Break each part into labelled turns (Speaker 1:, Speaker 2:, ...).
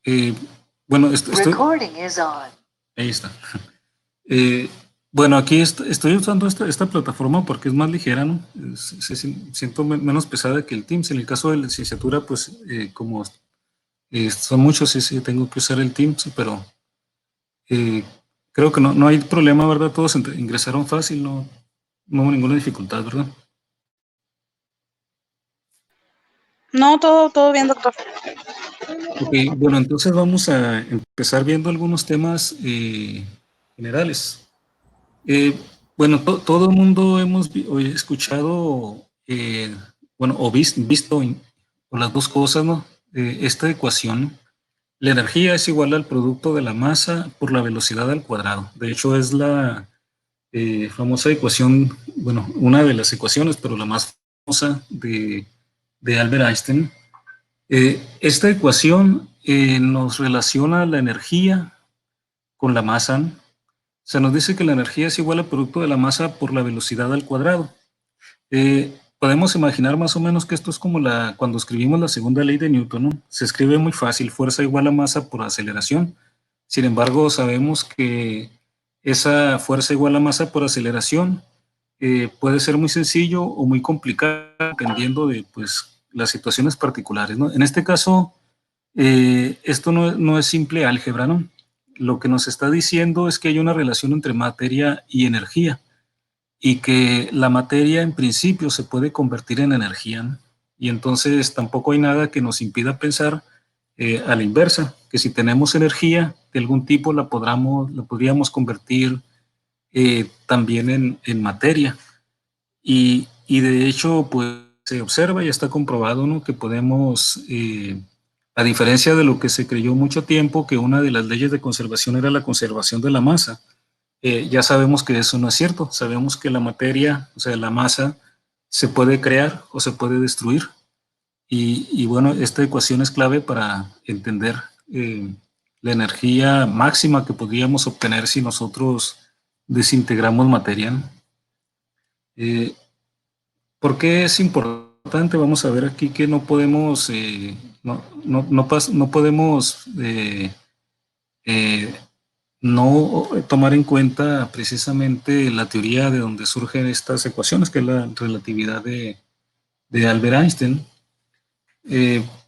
Speaker 1: Eh, bueno, ahí está. Eh, bueno, aquí estoy usando esta plataforma porque es más ligera, ¿no? Siento menos pesada que el Teams. En el caso de la licenciatura, pues como son muchos, sí, sí, tengo que usar el Teams, pero eh, creo que no hay problema, ¿verdad? Todos ingresaron fácil, no hubo ninguna dificultad, ¿verdad?
Speaker 2: No, todo bien, doctor.
Speaker 1: Ok, bueno, entonces vamos a empezar viendo algunos temas generales. Eh, bueno, todo el mundo hemos escuchado, bueno, o visto o las dos cosas, ¿no? Esta ecuación, la energía es igual al producto de la masa por la velocidad al cuadrado. De hecho, es la famosa ecuación, bueno, una de las ecuaciones, pero la más famosa de Albert Einstein. Esta ecuación nos relaciona la energía con la masa. Se nos dice que la energía es igual al producto de la masa por la velocidad al cuadrado. Podemos imaginar más o menos que esto es como cuando escribimos la segunda ley de Newton, ¿no? Se escribe muy fácil, fuerza igual a masa por aceleración. Sin embargo, sabemos que esa fuerza igual a masa por aceleración puede ser muy sencillo o muy complicado dependiendo de pues, las situaciones particulares, ¿no? En este caso, esto no es simple álgebra, ¿no? Lo que nos está diciendo es que hay una relación entre materia y energía y que la materia en principio se puede convertir en energía, ¿no? Y entonces tampoco hay nada que nos impida pensar a la inversa, que si tenemos energía de algún tipo la podríamos convertir también en materia. Y de hecho, pues se observa y está comprobado, ¿no? Que podemos, a diferencia de lo que se creyó mucho tiempo, que una de las leyes de conservación era la conservación de la masa. Ya sabemos que eso no es cierto. Sabemos que la materia, o sea, la masa, se puede crear o se puede destruir. Y bueno, esta ecuación es clave para entender la energía máxima que podríamos obtener si nosotros desintegramos materia, ¿no? Eh, ¿Por qué es importante? Vamos a ver aquí que no podemos, no podemos eh, no tomar en cuenta precisamente la teoría de donde surgen estas ecuaciones, que es la relatividad de Albert Einstein,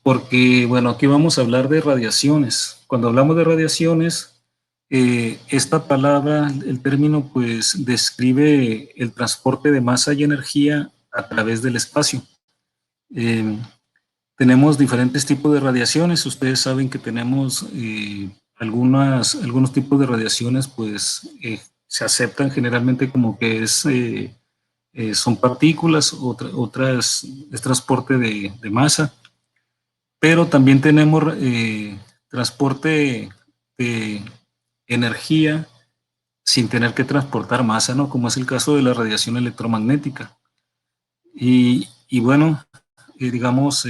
Speaker 1: porque, bueno, aquí vamos a hablar de radiaciones. Cuando hablamos de radiaciones, esta palabra, el término, pues describe el transporte de masa y energía a través del espacio. Eh, Tenemos diferentes tipos de radiaciones. Ustedes saben que tenemos algunos tipos de radiaciones, pues se aceptan generalmente como que son partículas, otras es transporte de masa, pero también tenemos transporte de energía sin tener que transportar masa, ¿no? Como es el caso de la radiación electromagnética. Y bueno, digamos,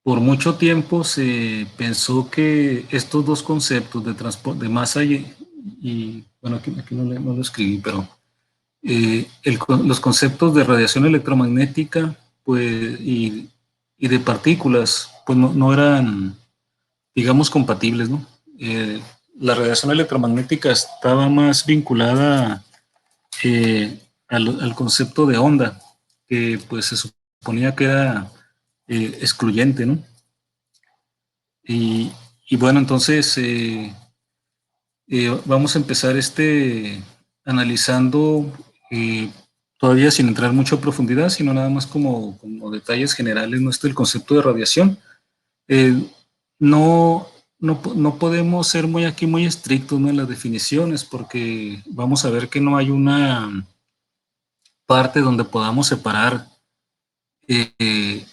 Speaker 1: por mucho tiempo se pensó que estos dos conceptos de transporte de masa bueno, aquí no lo escribí, pero los conceptos de radiación electromagnética pues, y de partículas pues no eran, digamos, compatibles, ¿no? La radiación electromagnética estaba más vinculada al concepto de onda, que pues se suponía que era excluyente, ¿no? Y, y bueno, entonces vamos a empezar analizando, todavía sin entrar mucho a profundidad, sino nada más como detalles generales, ¿no? El concepto de radiación. Eh, no, no podemos ser muy estrictos, ¿no? En las definiciones, porque vamos a ver que no hay una parte donde podamos separar eh,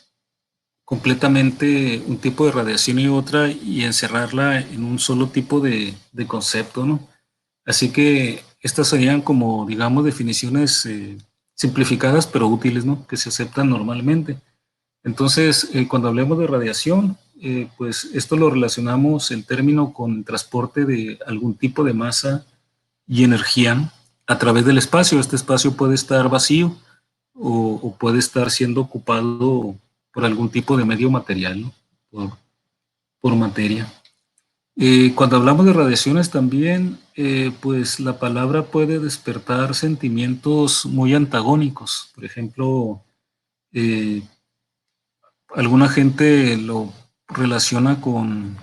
Speaker 1: completamente un tipo de radiación y otra y encerrarla en un solo tipo de concepto, ¿no? Así que estas serían como, digamos, definiciones simplificadas pero útiles, ¿no? Que se aceptan normalmente. Entonces, cuando hablemos de radiación, pues esto lo relacionamos el término con el transporte de algún tipo de masa y energía a través del espacio. Este espacio puede estar vacío o puede estar siendo ocupado por algún tipo de medio material, ¿no? por materia. Cuando hablamos de radiaciones también, pues la palabra puede despertar sentimientos muy antagónicos. Por ejemplo, eh, alguna gente lo relaciona con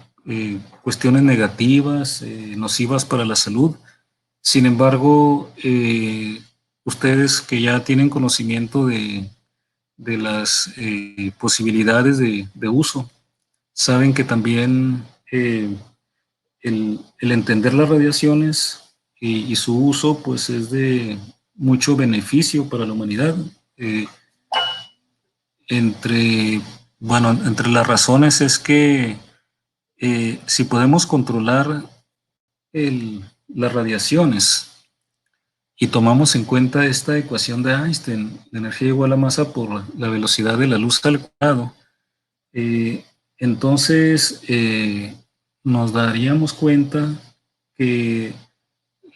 Speaker 1: cuestiones negativas, nocivas para la salud. Sin embargo, ustedes que ya tienen conocimiento de las posibilidades de uso, saben que también el entender las radiaciones y su uso pues es de mucho beneficio para la humanidad. Eh, entre las razones es que si podemos controlar las radiaciones y tomamos en cuenta esta ecuación de Einstein, la energía igual a masa por la velocidad de la luz al cuadrado, eh, entonces nos daríamos cuenta que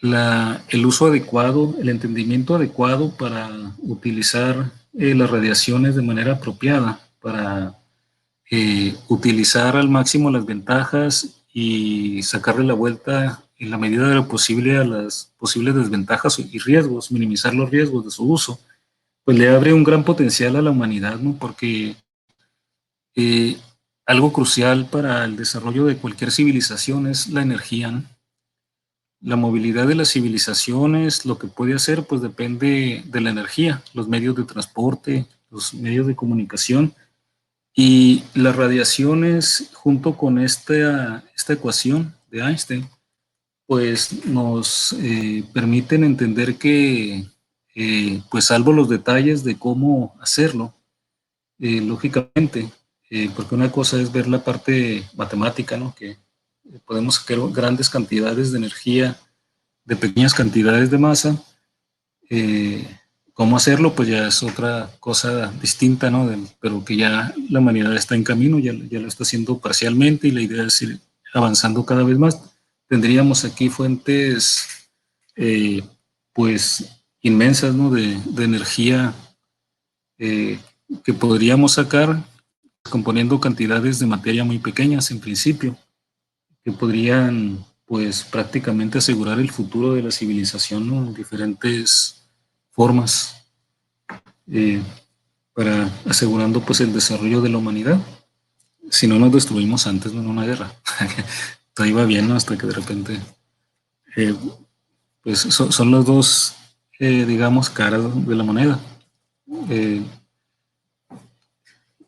Speaker 1: el uso adecuado, el entendimiento adecuado para utilizar las radiaciones de manera apropiada, para utilizar al máximo las ventajas y sacarle la vuelta en la medida de lo posible a las posibles desventajas y riesgos, minimizar los riesgos de su uso, pues le abre un gran potencial a la humanidad, ¿no? Porque eh, algo crucial para el desarrollo de cualquier civilización es la energía, ¿no? La movilidad de las civilizaciones, lo que puede hacer, pues depende de la energía, los medios de transporte, los medios de comunicación y las radiaciones, junto con esta ecuación de Einstein, pues nos permiten entender que, pues salvo los detalles de cómo hacerlo, lógicamente, porque una cosa es ver la parte matemática, ¿no? Que podemos sacar grandes cantidades de energía de pequeñas cantidades de masa. eh, ¿Cómo hacerlo? Pues ya es otra cosa distinta, ¿no? Pero que ya la humanidad está en camino, ya lo está haciendo parcialmente y la idea es ir avanzando cada vez más. Tendríamos aquí fuentes, eh, pues, inmensas, ¿no? De energía eh, que podríamos sacar componiendo cantidades de materia muy pequeñas en principio, que podrían pues prácticamente asegurar el futuro de la civilización, ¿no? En diferentes formas, eh, para asegurando pues el desarrollo de la humanidad. Si no nos destruimos antes, ¿no? En una guerra. Todo iba bien, ¿no? Hasta que de repente, eh, pues son los dos, digamos, caras de la moneda. Eh,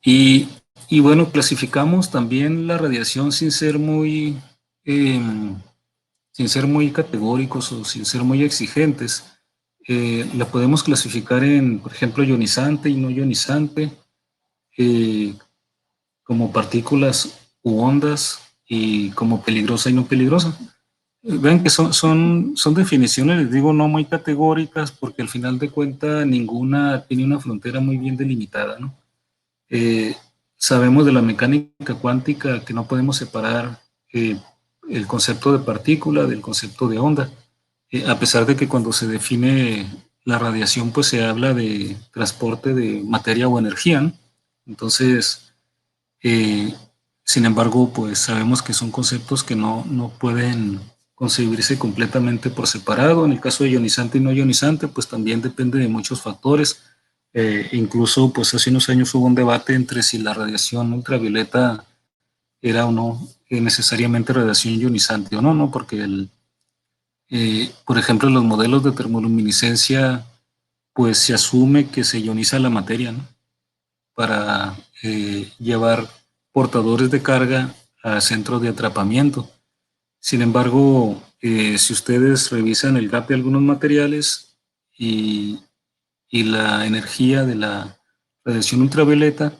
Speaker 1: y, y bueno, clasificamos también la radiación eh, sin ser muy categóricos o sin ser muy exigentes. La podemos clasificar en, por ejemplo, ionizante y no ionizante, eh, como partículas u ondas y como peligrosa y no peligrosa. Vean que son definiciones, les digo, no muy categóricas porque al final de cuentas ninguna tiene una frontera muy bien delimitada, ¿no? Eh, Sabemos de la mecánica cuántica que no podemos separar eh, el concepto de partícula del concepto de onda, a pesar de que cuando se define la radiación pues se habla de transporte de materia o energía, ¿no? Entonces, eh, sin embargo, pues sabemos que son conceptos que no pueden concebirse completamente por separado. En el caso de ionizante y no ionizante, pues también depende de muchos factores. Incluso, pues hace unos años hubo un debate entre si la radiación ultravioleta era o no necesariamente radiación ionizante o no, ¿no? Porque, por ejemplo, en los modelos de termoluminiscencia, pues se asume que se ioniza la materia, ¿no? Para llevar portadores de carga a centros de atrapamiento. Sin embargo, si ustedes revisan el gap de algunos materiales y, y la energía de la radiación ultravioleta,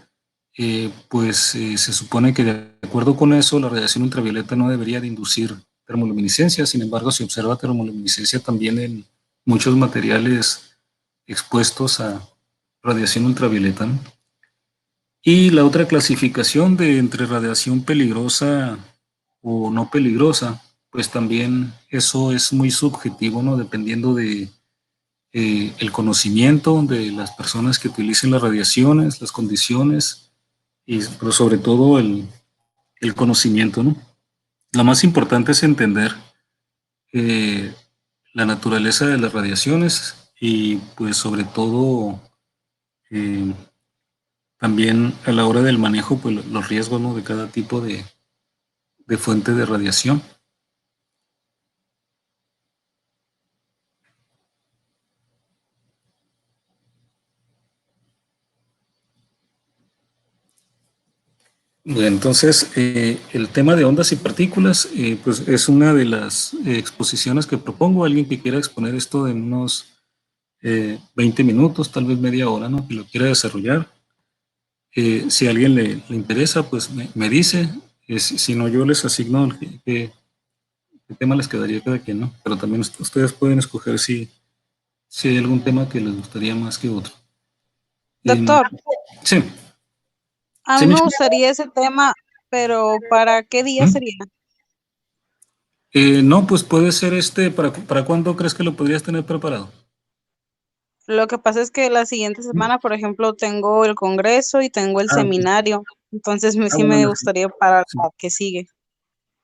Speaker 1: pues se supone que de acuerdo con eso, la radiación ultravioleta no debería de inducir termoluminiscencia. Sin embargo, se observa termoluminiscencia también en muchos materiales expuestos a radiación ultravioleta, ¿no? Y la otra clasificación de entre radiación peligrosa o no peligrosa, pues también eso es muy subjetivo, ¿no? Dependiendo de el conocimiento de las personas que utilicen las radiaciones, las condiciones y pero sobre todo el conocimiento, ¿no? Lo más importante es entender eh, la naturaleza de las radiaciones y pues sobre todo eh, también a la hora del manejo pues los riesgos, ¿no?, de cada tipo de fuente de radiación. Bueno, entonces, el tema de ondas y partículas, pues es una de las exposiciones que propongo. Alguien que quiera exponer esto en unos 20 minutos, tal vez media hora, ¿no?, que lo quiera desarrollar. Si a alguien le interesa, pues me dice. Si no, yo les asigno qué tema les quedaría cada quien, ¿no? Pero también ustedes pueden escoger si hay algún tema que les gustaría más que otro.
Speaker 2: Doctor,
Speaker 1: Sí,
Speaker 2: a
Speaker 1: sí,
Speaker 2: mí me
Speaker 1: Michelle.
Speaker 2: gustaría ese tema, pero ¿para qué día
Speaker 1: ¿Mm?
Speaker 2: sería?
Speaker 1: No, pues puede ser ¿para cuándo crees que lo podrías tener preparado?
Speaker 2: Lo que pasa es que la siguiente semana, por ejemplo, tengo el congreso y tengo el
Speaker 1: Ah, ok.
Speaker 2: seminario, entonces sí
Speaker 1: Bueno,
Speaker 2: me gustaría para
Speaker 1: sí.
Speaker 2: la que sigue.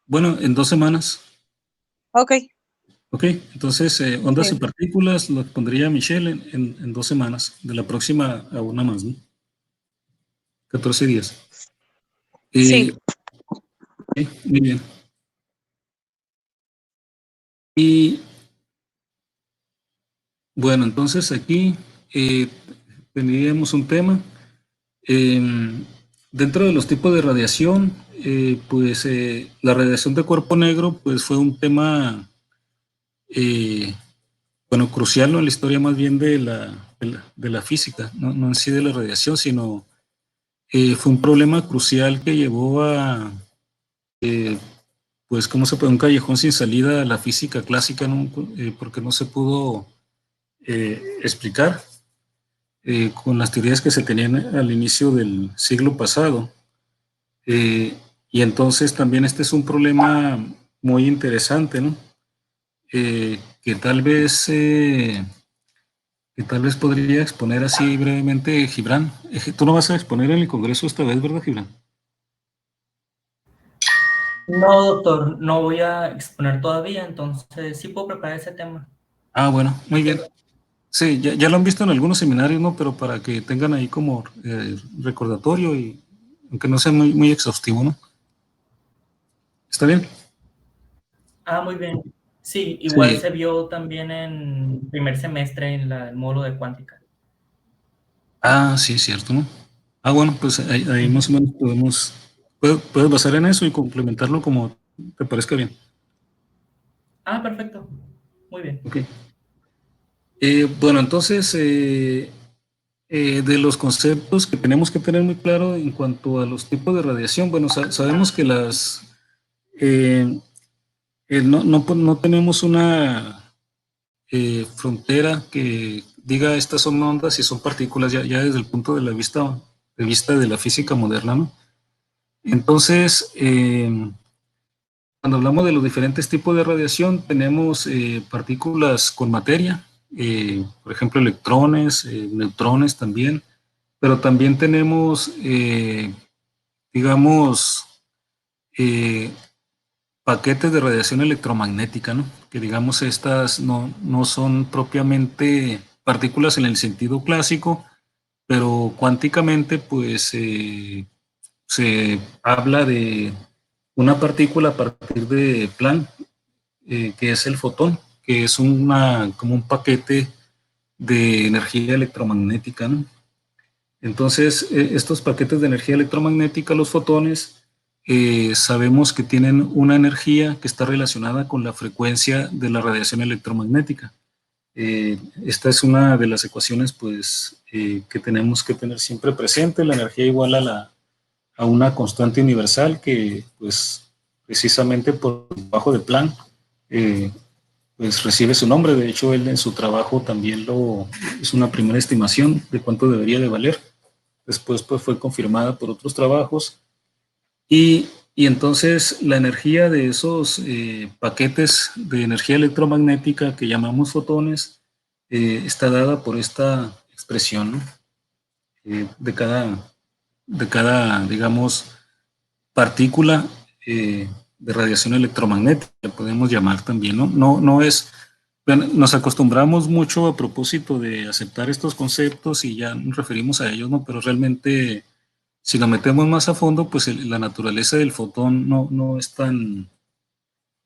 Speaker 1: Bueno, en 2 semanas.
Speaker 2: Ok,
Speaker 1: Ok, entonces ondas y
Speaker 2: sí,
Speaker 1: partículas lo pondría Michelle en 2 semanas, de la próxima a una más, ¿no? 14 días.
Speaker 2: sí.
Speaker 1: Ok, muy bien. Y bueno, entonces aquí eh, tendríamos un tema. Em, Dentro de los tipos de radiación, pues la radiación de cuerpo negro pues fue un tema, eh, bueno, crucial, ¿no?, en la historia más bien de la física, no en sí de la radiación, sino fue un problema crucial que llevó a, pues, ¿cómo se puede? Un callejón sin salida a la física clásica, ¿no? Porque no se pudo explicar con las teorías que se tenían al inicio del siglo pasado. Eh, y entonces también este es un problema muy interesante, ¿no? Eh, que tal vez eh, que tal vez podría exponer así brevemente Gibran. Tú no vas a exponer en el Congreso esta vez, ¿verdad, Gibran?
Speaker 3: No, doctor, no voy a exponer todavía, entonces sí puedo preparar ese tema.
Speaker 1: Ah, bueno, muy bien. Sí, ya lo han visto en algunos seminarios, ¿no? Pero para que tengan ahí como recordatorio y aunque no sea muy, muy exhaustivo, ¿no? ¿Está bien?
Speaker 3: Ah, muy bien. Sí, igual
Speaker 1: Sí.
Speaker 3: se vio también en primer semestre en el módulo de cuántica.
Speaker 1: Ah, sí, cierto, ¿no? Ah, bueno, pues ahí más o
Speaker 3: Ujú.
Speaker 1: menos puedes basar en eso y complementarlo como te parezca bien.
Speaker 3: Ah, perfecto. Muy bien.
Speaker 1: Ok. Bueno, entonces, de los conceptos que tenemos que tener muy claro en cuanto a los tipos de radiación, bueno, sabemos que eh, no tenemos una frontera que diga estas son ondas y son partículas ya desde el punto de vista de la física moderna, ¿no? Entonces, cuando hablamos de los diferentes tipos de radiación, tenemos partículas con materia, por ejemplo, electrones, neutrones también, pero también tenemos, digamos, eh, paquetes de radiación electromagnética, ¿no? Que digamos estas no son propiamente partículas en el sentido clásico, pero cuánticamente pues se habla de una partícula a partir de Planck, que es el fotón, que es como un paquete de energía electromagnética, ¿no? Entonces, estos paquetes de energía electromagnética, los fotones, sabemos que tienen una energía que está relacionada con la frecuencia de la radiación electromagnética. Esta es una de las ecuaciones, pues, que tenemos que tener siempre presente, la energía igual a una constante universal que, pues, precisamente por debajo de Planck, eh, pues recibe su nombre. De hecho, él en su trabajo también es una primera estimación de cuánto debería de valer. Después pues, fue confirmada por otros trabajos y entonces la energía de esos paquetes de energía electromagnética que llamamos fotones está dada por esta expresión, ¿no? De cada, digamos, partícula de radiación electromagnética, le podemos llamar también, ¿no? No es, bueno, nos acostumbramos mucho a propósito de aceptar estos conceptos y ya nos referimos a ellos, ¿no? Pero realmente, si lo metemos más a fondo, pues la naturaleza del fotón no es tan,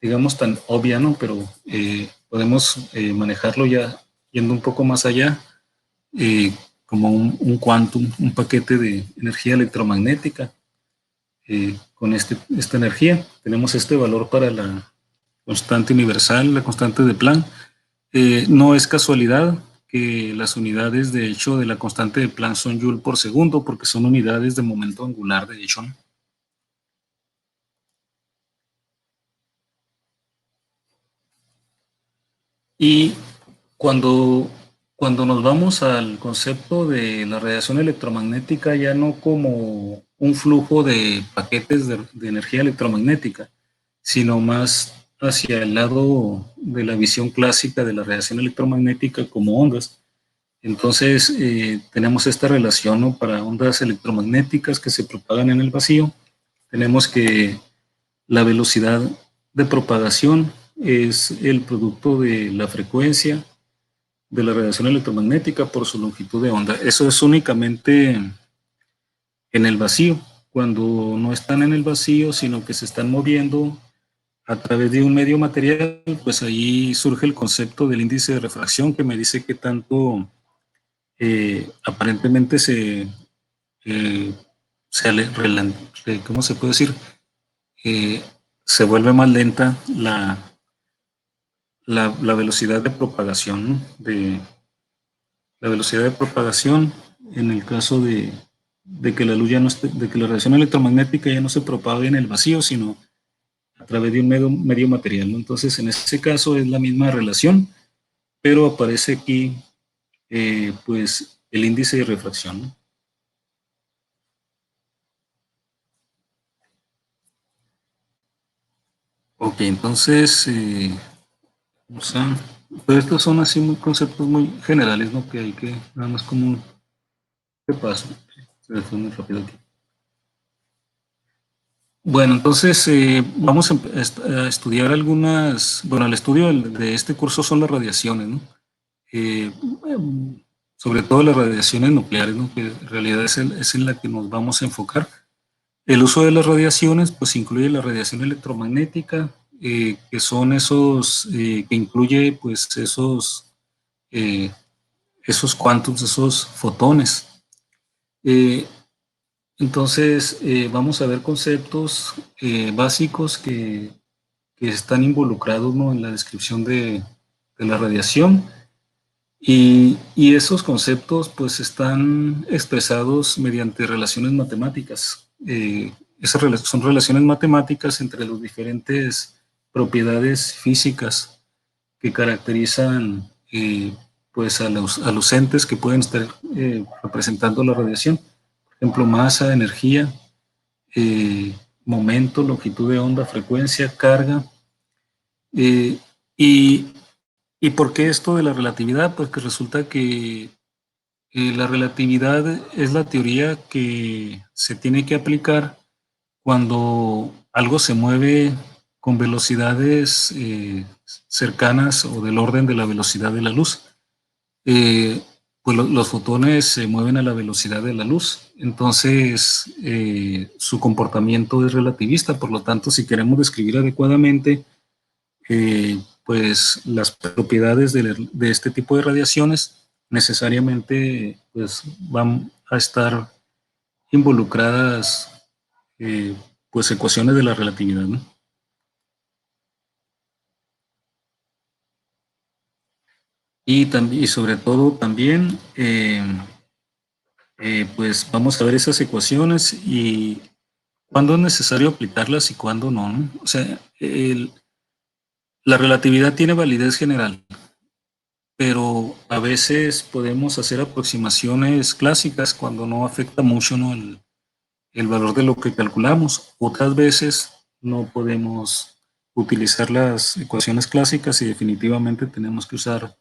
Speaker 1: digamos, tan obvia, ¿no? Pero podemos manejarlo ya yendo un poco más allá, eh, como un quantum, un paquete de energía electromagnética. Con esta energía tenemos este valor para la constante universal, la constante de Planck. No es casualidad que las unidades, de hecho, de la constante de Planck son Joule por segundo, porque son unidades de momento angular, de hecho, ¿no? Y cuando, cuando nos vamos al concepto de la radiación electromagnética, ya no como un flujo de paquetes de energía electromagnética, sino más hacia el lado de la visión clásica de la radiación electromagnética como ondas. Entonces, tenemos esta relación, ¿no? Para ondas electromagnéticas que se propagan en el vacío, tenemos que la velocidad de propagación es el producto de la frecuencia de la radiación electromagnética por su longitud de onda. Eso es únicamente en el vacío. Cuando no están en el vacío, sino que se están moviendo a través de un medio material, pues ahí surge el concepto del índice de refracción que me dice que tanto aparentemente eh, ¿cómo se puede decir? Eh, Se vuelve más lenta la velocidad de propagación, ¿no? La velocidad de propagación en el caso de que la luz ya no esté, de que la radiación electromagnética ya no se propague en el vacío, sino a través de un medio material, ¿no? Entonces, en ese caso es la misma relación, pero aparece aquí, pues, el índice de refracción, ¿no? Ok, entonces, pues estos son así conceptos muy generales, ¿no? Que hay que, nada más como un repaso. Se fue muy rápido aquí. Bueno, entonces vamos a estudiar algunas, bueno, el estudio de este curso son las radiaciones, ¿no? Eh, Sobre todo las radiaciones nucleares, ¿no? Que en realidad es en la que nos vamos a enfocar. El uso de las radiaciones, pues incluye la radiación electromagnética, que son esos, que incluye, pues, eh, esos cuantos, esos fotones. Eh, entonces, vamos a ver conceptos básicos que están involucrados, ¿no? En la descripción de la radiación. Y esos conceptos pues están expresados mediante relaciones matemáticas. Son relaciones matemáticas entre las diferentes propiedades físicas que caracterizan pues a los entes que pueden estar representando la radiación. Por ejemplo, masa, energía, eh, momento, longitud de onda, frecuencia, carga. eh, y ¿Y por qué esto de la relatividad? Pues que resulta que la relatividad es la teoría que se tiene que aplicar cuando algo se mueve con velocidades cercanas o del orden de la velocidad de la luz. Pues los fotones se mueven a la velocidad de la luz, entonces su comportamiento es relativista, por lo tanto, si queremos describir adecuadamente pues las propiedades de este tipo de radiaciones necesariamente pues van a estar involucradas pues ecuaciones de la relatividad, ¿no? Y sobre todo también pues vamos a ver esas ecuaciones y cuándo es necesario aplicarlas y cuándo no, ¿no? O sea, la relatividad tiene validez general, pero a veces podemos hacer aproximaciones clásicas cuando no afecta mucho, ¿no? El valor de lo que calculamos. Otras veces no podemos utilizar las ecuaciones clásicas y definitivamente tenemos que usar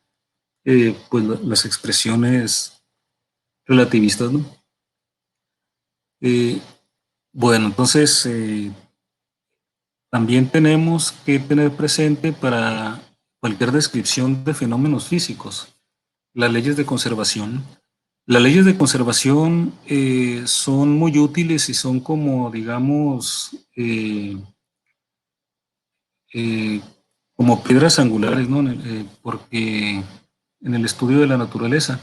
Speaker 1: pues las expresiones relativistas, ¿no? Eh, Bueno, entonces también tenemos que tener presente para cualquier descripción de fenómenos físicos las leyes de conservación. Las leyes de conservación son muy útiles y son como, digamos, eh, como piedras angulares, ¿no? Porque en el estudio de la naturaleza,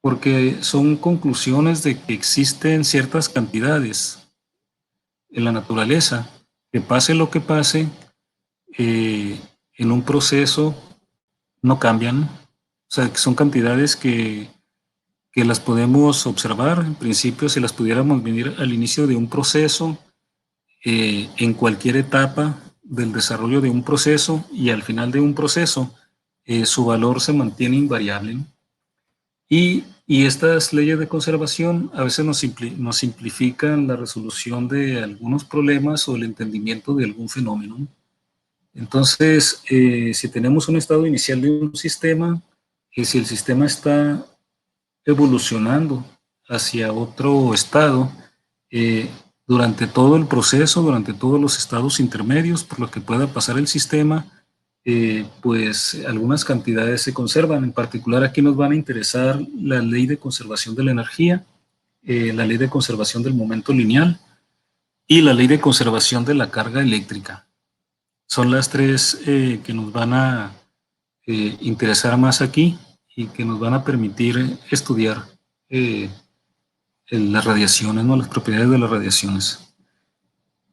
Speaker 1: porque son conclusiones de que existen ciertas cantidades en la naturaleza, que pase lo que pase, eh, en un proceso no cambian, o sea, que son cantidades que las podemos observar, en principio, si las pudiéramos medir al inicio de un proceso, en cualquier etapa del desarrollo de un proceso y al final de un proceso, su valor se mantiene invariable, ¿no? Y estas leyes de conservación a veces nos simplifican la resolución de algunos problemas o el entendimiento de algún fenómeno, ¿no? Entonces, si tenemos un estado inicial de un sistema, si el sistema está evolucionando hacia otro estado, eh, durante todo el proceso, durante todos los estados intermedios por los que pueda pasar el sistema, pues algunas cantidades se conservan. En particular aquí nos van a interesar la ley de conservación de la energía, la ley de conservación del momento lineal y la ley de conservación de la carga eléctrica. Son las tres que nos van a interesar más aquí y que nos van a permitir estudiar eh, las radiaciones, ¿no? Las propiedades de las radiaciones.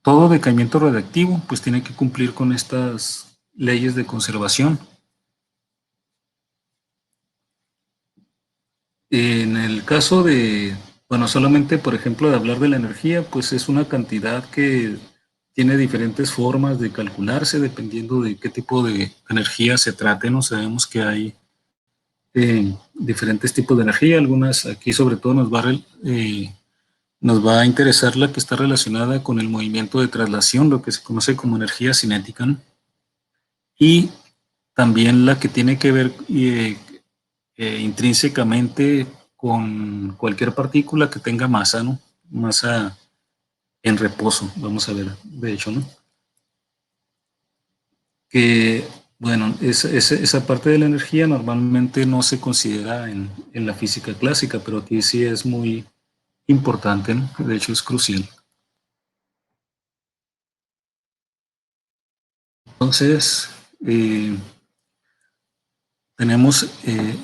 Speaker 1: Todo decaimiento radiactivo pues tiene que cumplir con estas leyes de conservación. En el caso de, bueno, solamente por ejemplo de hablar de la energía, pues es una cantidad que tiene diferentes formas de calcularse dependiendo de qué tipo de energía se trate, ¿no? Sabemos que hay diferentes tipos de energía, algunas aquí sobre todo nos va a interesar la que está relacionada con el movimiento de traslación, lo que se conoce como energía cinética, ¿no? Y también la que tiene que ver intrínsecamente con cualquier partícula que tenga masa, ¿no? Masa en reposo, vamos a ver, de hecho, ¿no? Que, bueno, esa parte de la energía normalmente no se considera en la física clásica, pero aquí sí es muy importante, ¿no? De hecho, es crucial. Entonces, tenemos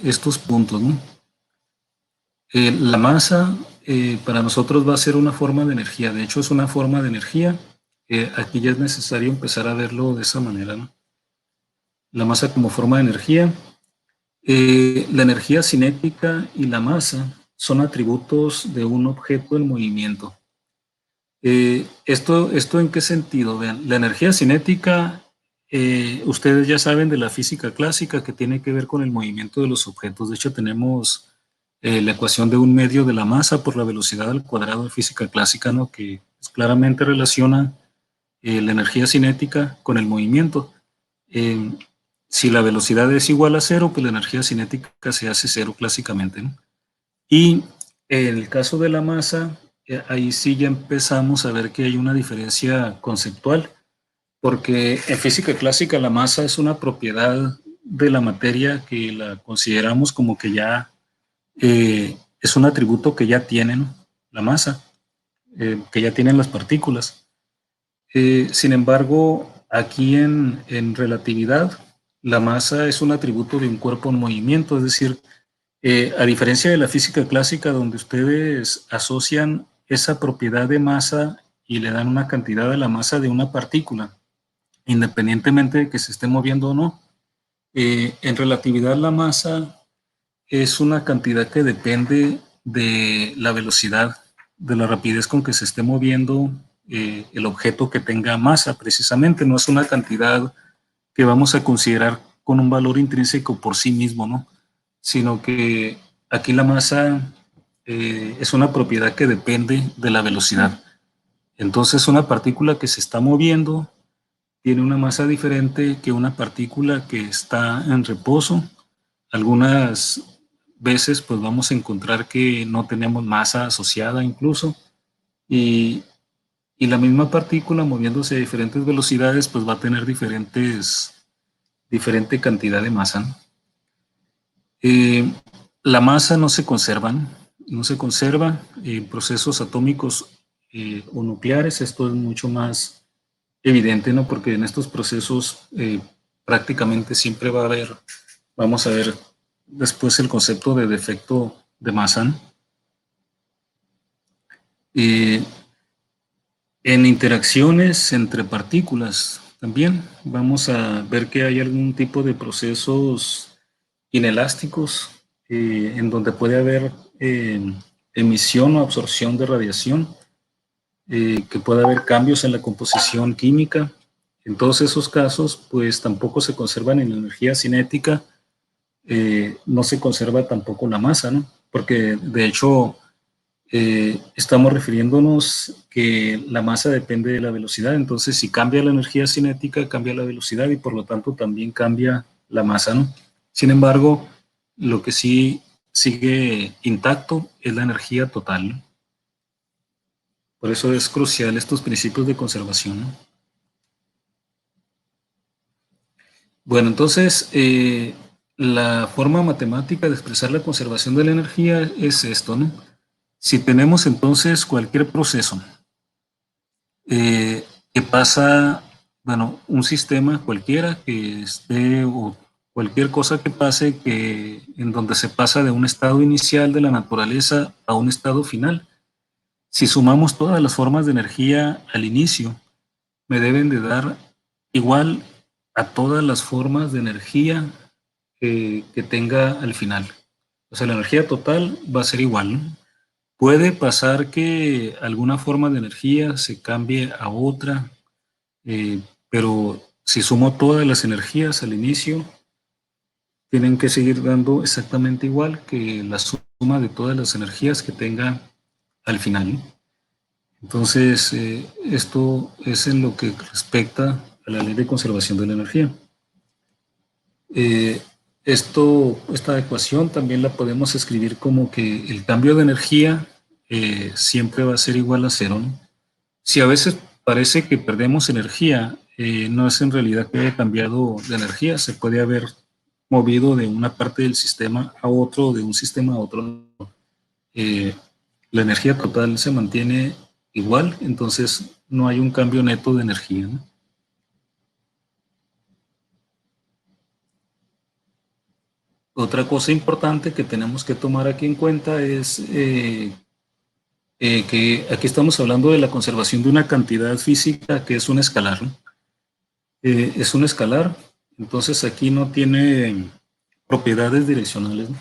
Speaker 1: estos puntos, ¿no? La masa para nosotros va a ser una forma de energía, de hecho es una forma de energía. Aquí ya es necesario empezar a verlo de esa manera, ¿no? La masa como forma de energía. La energía cinética y la masa son atributos de un objeto en movimiento. ¿Esto en qué sentido? Vean, la energía cinética, ustedes ya saben de la física clásica que tiene que ver con el movimiento de los objetos. De hecho, tenemos la ecuación de un medio de la masa por la velocidad al cuadrado de física clásica, ¿no? Que pues, claramente relaciona la energía cinética con el movimiento. Eh, si la velocidad es igual a cero, pues la energía cinética se hace cero clásicamente, ¿no? Y en el caso de la masa, ahí sí ya empezamos a ver que hay una diferencia conceptual, porque en física clásica la masa es una propiedad de la materia que la consideramos como que ya es un atributo que ya tienen la masa, que ya tienen las partículas. Sin embargo, aquí en relatividad, la masa es un atributo de un cuerpo en movimiento, es decir, a diferencia de la física clásica, donde ustedes asocian esa propiedad de masa y le dan una cantidad de la masa de una partícula, independientemente de que se esté moviendo o no, en relatividad la masa es una cantidad que depende de la velocidad, de la rapidez con que se esté moviendo el objeto que tenga masa, precisamente. No es una cantidad que vamos a considerar con un valor intrínseco por sí mismo, ¿no? Sino que aquí la masa es una propiedad que depende de la velocidad. Entonces, una partícula que se está moviendo tiene una masa diferente que una partícula que está en reposo. Algunas veces pues vamos a encontrar que no tenemos masa asociada incluso, y, y la misma partícula moviéndose a diferentes velocidades, pues va a tener diferente cantidad de masa, ¿no? La masa no se conserva, ¿no? No se conserva en procesos atómicos o nucleares. Esto es mucho más evidente, ¿no? Porque en estos procesos prácticamente siempre va a haber, vamos a ver después el concepto de defecto de masa, ¿no? En interacciones entre partículas también vamos a ver que hay algún tipo de procesos inelásticos en donde puede haber emisión o absorción de radiación, que puede haber cambios en la composición química. En todos esos casos, pues tampoco se conservan en energía cinética, no se conserva tampoco la masa, ¿no? Porque de hecho estamos refiriéndonos que la masa depende de la velocidad. Entonces, si cambia la energía cinética, cambia la velocidad y por lo tanto también cambia la masa, ¿no? Sin embargo, lo que sí sigue intacto es la energía total, ¿no? Por eso es crucial estos principios de conservación, ¿no? Bueno, entonces, la forma matemática de expresar la conservación de la energía es esto, ¿no? Si tenemos entonces cualquier proceso que pasa, bueno, un sistema cualquiera que esté, o cualquier cosa que pase que en donde se pasa de un estado inicial de la naturaleza a un estado final. Si sumamos todas las formas de energía al inicio, me deben de dar igual a todas las formas de energía que tenga al final. O sea, la energía total va a ser igual, ¿no? Puede pasar que alguna forma de energía se cambie a otra, pero si sumo todas las energías al inicio, tienen que seguir dando exactamente igual que la suma de todas las energías que tenga al final, ¿no? Entonces, esto es en lo que respecta a la ley de conservación de la energía. Esta ecuación también la podemos escribir como que el cambio de energía siempre va a ser igual a cero, ¿no? Si a veces parece que perdemos energía, no es en realidad que haya cambiado de energía, se puede haber movido de una parte del sistema a otro, de un sistema a otro. Eh, la energía total se mantiene igual, entonces no hay un cambio neto de energía, ¿no? Otra cosa importante que tenemos que tomar aquí en cuenta es que aquí estamos hablando de la conservación de una cantidad física que es un escalar, ¿no? Es un escalar, entonces aquí no tiene propiedades direccionales, ¿no?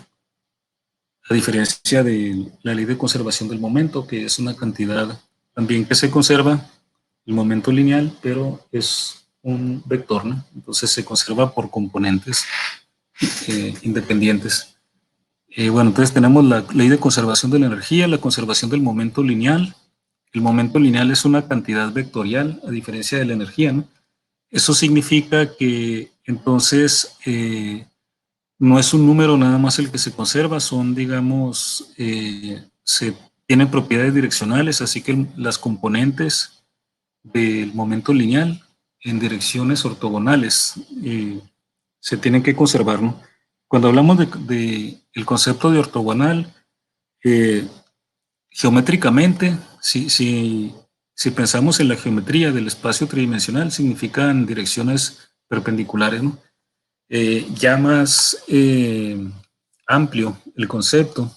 Speaker 1: A diferencia de la ley de conservación del momento, que es una cantidad también que se conserva, el momento lineal, pero es un vector, ¿no? Entonces se conserva por componentes independientes. Bueno, entonces tenemos la ley de conservación de la energía, la conservación del momento lineal. El momento lineal es una cantidad vectorial, a diferencia de la energía, ¿no? Eso significa que entonces no es un número nada más el que se conserva, son, digamos, se tienen propiedades direccionales, así que las componentes del momento lineal en direcciones ortogonales se tienen que conservar, ¿no? Cuando hablamos de el concepto de ortogonal, eh, geométricamente, si pensamos en la geometría del espacio tridimensional, significan direcciones perpendiculares, ¿no? Ya más amplio el concepto,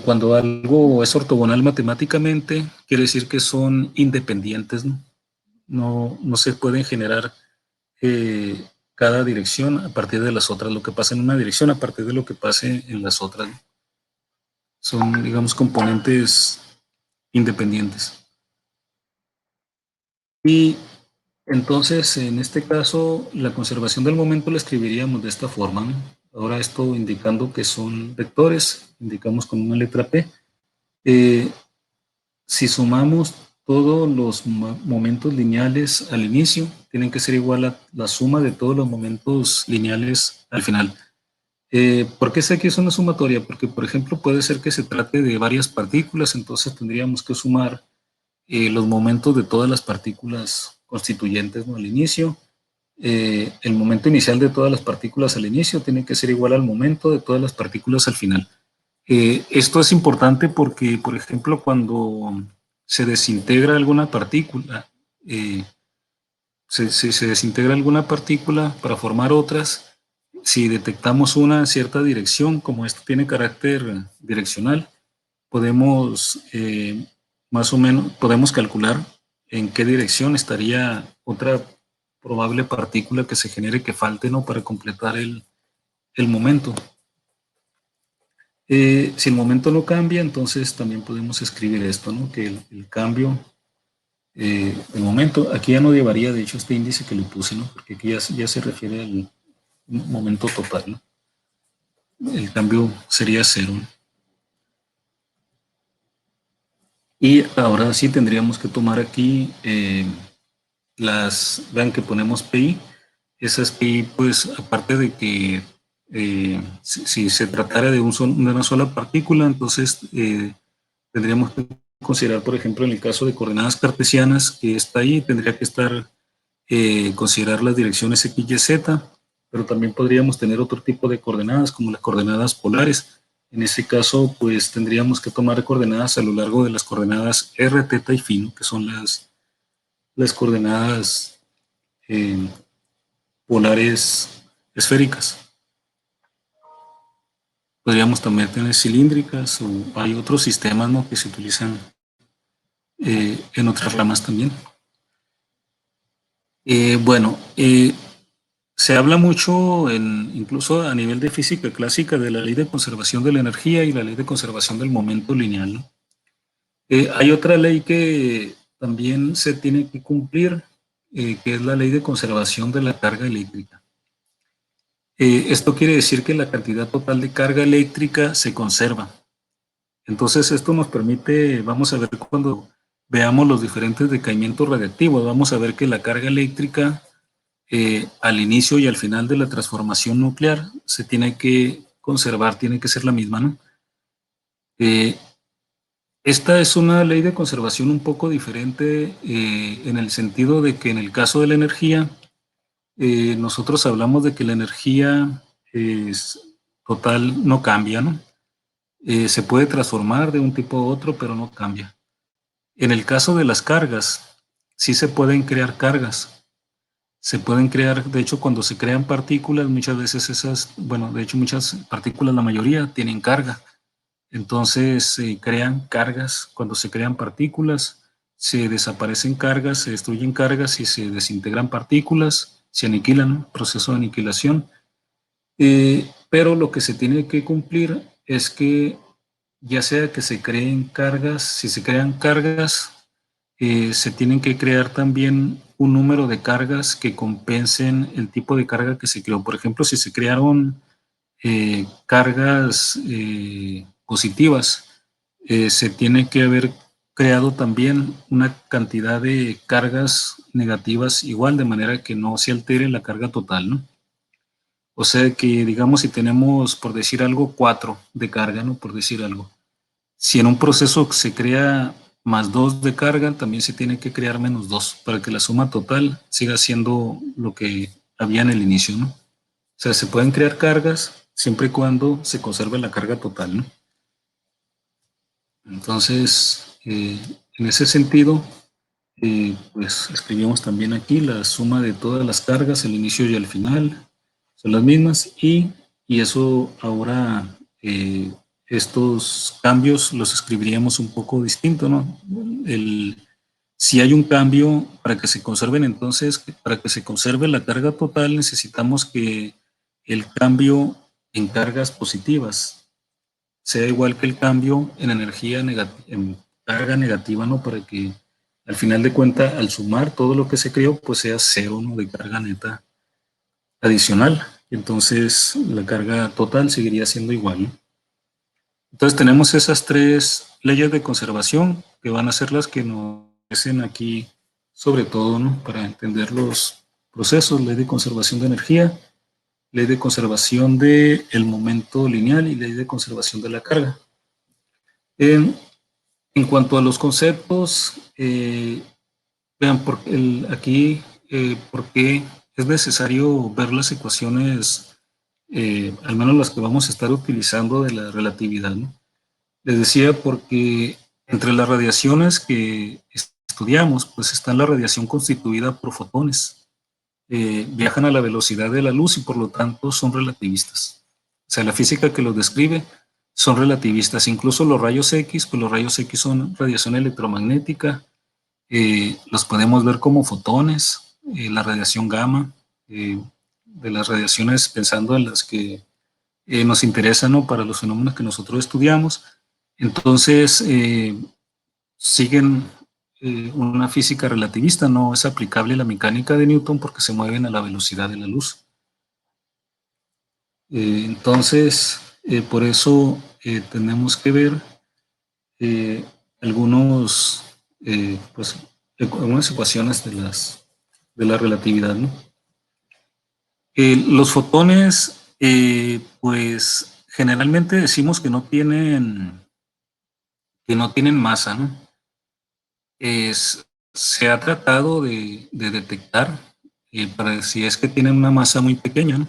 Speaker 1: cuando algo es ortogonal matemáticamente, quiere decir que son independientes, ¿no? No se pueden generar cada dirección a partir de las otras, lo que pasa en una dirección a partir de lo que pase en las otras, ¿no? Son, digamos, componentes independientes. Y entonces, en este caso, la conservación del momento la escribiríamos de esta forma, ¿no? Ahora esto indicando que son vectores, indicamos con una letra P. Si sumamos todos los momentos lineales al inicio, tienen que ser igual a la suma de todos los momentos lineales al final. ¿Por qué sé que es una sumatoria? Porque, por ejemplo, puede ser que se trate de varias partículas, entonces tendríamos que sumar los momentos de todas las partículas constituyentes, ¿no? Al inicio. El momento inicial de todas las partículas al inicio tiene que ser igual al momento de todas las partículas al final. Esto es importante porque, por ejemplo, cuando se desintegra alguna partícula, se desintegra alguna partícula para formar otras, si detectamos una cierta dirección, como esto tiene carácter direccional, podemos más o menos, podemos calcular en qué dirección estaría otra probable partícula que se genere que falte, ¿no? Para completar el momento. Si el momento no cambia, entonces también podemos escribir esto, ¿no? Que el cambio, el momento, aquí ya no llevaría, de hecho, este índice que le puse, ¿no? Porque aquí ya se refiere al momento total, ¿no? El cambio sería 0, ¿no? Y ahora sí tendríamos que tomar aquí vean que ponemos PI, esas PI, pues aparte de que si se tratara de una sola partícula, entonces tendríamos que considerar, por ejemplo, en el caso de coordenadas cartesianas, que está ahí, tendría que estar, considerar las direcciones X, Y, Z, pero también podríamos tener otro tipo de coordenadas, como las coordenadas polares. En ese caso, pues tendríamos que tomar coordenadas a lo largo de las coordenadas R, θ y φ, ¿no? Que son las coordenadas polares esféricas. Podríamos también tener cilíndricas o hay otros sistemas, ¿no? Que se utilizan en otras ramas también. Bueno, se habla mucho, incluso a nivel de física clásica, de la ley de conservación de la energía y la ley de conservación del momento lineal, ¿no? Hay otra ley que también se tiene que cumplir, que es la ley de conservación de la carga eléctrica. Esto quiere decir que la cantidad total de carga eléctrica se conserva. Entonces esto nos permite, vamos a ver cuando veamos los diferentes decaimientos radiactivos, vamos a ver que la carga eléctrica al inicio y al final de la transformación nuclear se tiene que conservar, tiene que ser la misma, ¿no? Esta es una ley de conservación un poco diferente en el sentido de que en el caso de la energía, nosotros hablamos de que la energía total no cambia, ¿no? Se puede transformar de un tipo a otro, pero no cambia. En el caso de las cargas, sí se pueden crear cargas. Se pueden crear, de hecho, cuando se crean partículas, muchas veces esas, bueno, de hecho muchas partículas, la mayoría, tienen carga. Entonces se crean cargas. Cuando se crean partículas, se desaparecen cargas, se destruyen cargas y se desintegran partículas, se aniquilan, ¿no? Proceso de aniquilación. Pero lo que se tiene que cumplir es que ya sea que se creen cargas, si se crean cargas, se tienen que crear también un número de cargas que compensen el tipo de carga que se creó. Por ejemplo, si se crearon cargas positivas, se tiene que haber creado también una cantidad de cargas negativas igual, de manera que no se altere la carga total, ¿no? O sea que, digamos, si tenemos, por decir algo, 4 de carga, ¿no? Por decir algo. Si en un proceso se crea más 2 de carga, también se tiene que crear menos 2 para que la suma total siga siendo lo que había en el inicio, ¿no? O sea, se pueden crear cargas siempre y cuando se conserve la carga total, ¿no? Entonces, en ese sentido, pues escribimos también aquí la suma de todas las cargas, el inicio y el final, son las mismas y eso ahora, estos cambios los escribiríamos un poco distinto, ¿no? Si hay un cambio, para que se conserven entonces, para que se conserve la carga total, necesitamos que el cambio en cargas positivas sea igual que el cambio en energía en carga negativa, ¿no? Para que al final de cuentas, al sumar todo lo que se creó, pues sea 0, ¿no? De carga neta adicional. Entonces la carga total seguiría siendo igual, ¿no? Entonces tenemos esas 3 leyes de conservación que van a ser las que nos hacen aquí, sobre todo, ¿no? Para entender los procesos: ley de conservación de energía, ley de conservación del momento lineal y ley de conservación de la carga. En cuanto a los conceptos, vean, aquí, por qué es necesario ver las ecuaciones, al menos las que vamos a estar utilizando de la relatividad, ¿no? Les decía porque entre las radiaciones que estudiamos, pues está la radiación constituida por fotones. Viajan a la velocidad de la luz y por lo tanto son relativistas. O sea, la física que los describe son relativistas. Incluso los rayos X, pues los rayos X son radiación electromagnética, los podemos ver como fotones, la radiación gamma, de las radiaciones pensando en las que nos interesan, ¿no?, para los fenómenos que nosotros estudiamos. Entonces, siguen una física relativista, no es aplicable la mecánica de Newton porque se mueven a la velocidad de la luz. Entonces, por eso tenemos que ver algunos, pues, algunas ecuaciones de la relatividad, ¿no? Los fotones, pues, generalmente decimos que no tienen masa, ¿no? Se ha tratado de detectar para si es que tienen una masa muy pequeña, ¿no?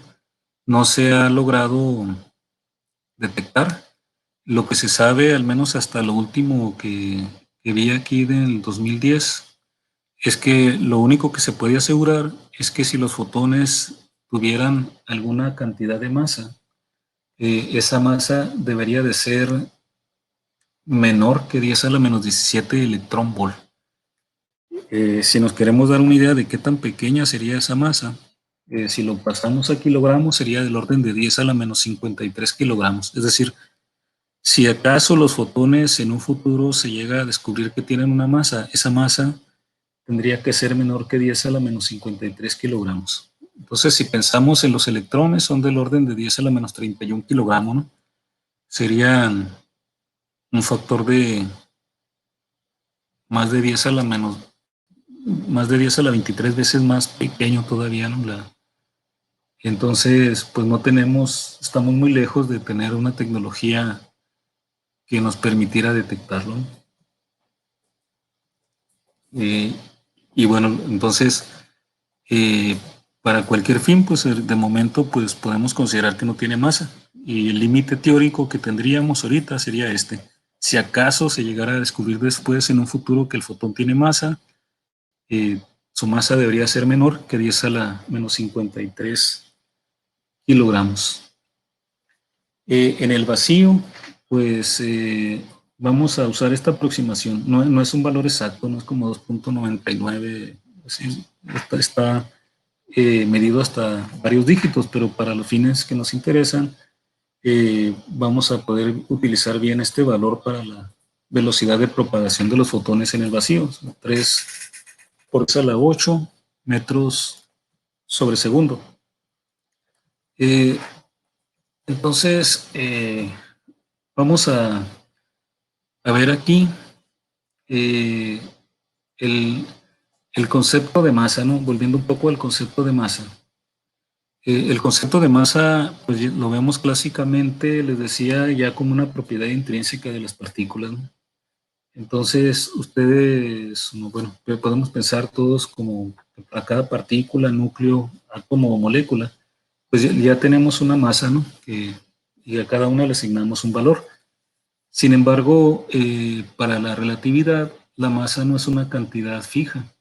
Speaker 1: No se ha logrado detectar. Lo que se sabe, al menos hasta lo último que vi aquí del 2010, es que lo único que se puede asegurar es que si los fotones tuvieran alguna cantidad de masa, esa masa debería de ser menor que 10 a la menos 17 electrón volt. Si nos queremos dar una idea de qué tan pequeña sería esa masa, si lo pasamos a kilogramos, sería del orden de 10 a la menos 53 kilogramos. Es decir, si acaso los fotones en un futuro se llega a descubrir que tienen una masa, esa masa tendría que ser menor que 10 a la menos 53 kilogramos. Entonces, si pensamos en los electrones, son del orden de 10 a la menos 31 kilogramos, ¿no? Serían un factor de más de 10 a la menos, más de 10 a la 23 veces más pequeño todavía, ¿no? Entonces, pues no tenemos, estamos muy lejos de tener una tecnología que nos permitiera detectarlo, ¿no? Y bueno, entonces, eh, para cualquier fin, pues de momento, pues podemos considerar que no tiene masa. Y el límite teórico que tendríamos ahorita sería este. Si acaso se llegara a descubrir después en un futuro que el fotón tiene masa, su masa debería ser menor que 10 a la menos 53 kilogramos. En el vacío, pues vamos a usar esta aproximación. No es un valor exacto, no es como 2.99, está medido hasta varios dígitos, pero para los fines que nos interesan, vamos a poder utilizar bien este valor para la velocidad de propagación de los fotones en el vacío. 3 por 10 a la 8 metros sobre segundo. Entonces, vamos a ver aquí eh, el, el concepto de masa, ¿no? Volviendo un poco al concepto de masa. El concepto de masa, pues lo vemos clásicamente, les decía, ya como una propiedad intrínseca de las partículas, ¿no? Entonces, ustedes, bueno, podemos pensar todos como para cada partícula, núcleo, átomo o molécula, pues ya tenemos una masa, ¿no? Y a cada una le asignamos un valor. Sin embargo, para la relatividad, la masa no es una cantidad fija,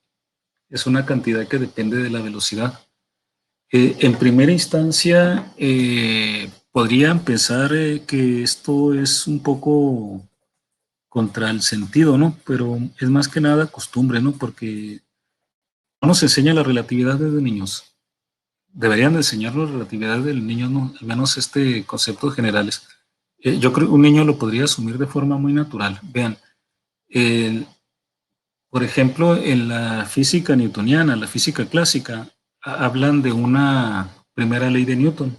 Speaker 1: es una cantidad que depende de la velocidad. En primera instancia, podrían pensar que esto es un poco contra el sentido, ¿no? Pero es más que nada costumbre, ¿no? Porque no nos enseña la relatividad desde niños. Deberían de enseñarnos la relatividad desde niños, ¿no? Al menos conceptos generales. Yo creo que un niño lo podría asumir de forma muy natural. Vean, por ejemplo, en la física newtoniana, la física clásica, hablan de una primera ley de Newton.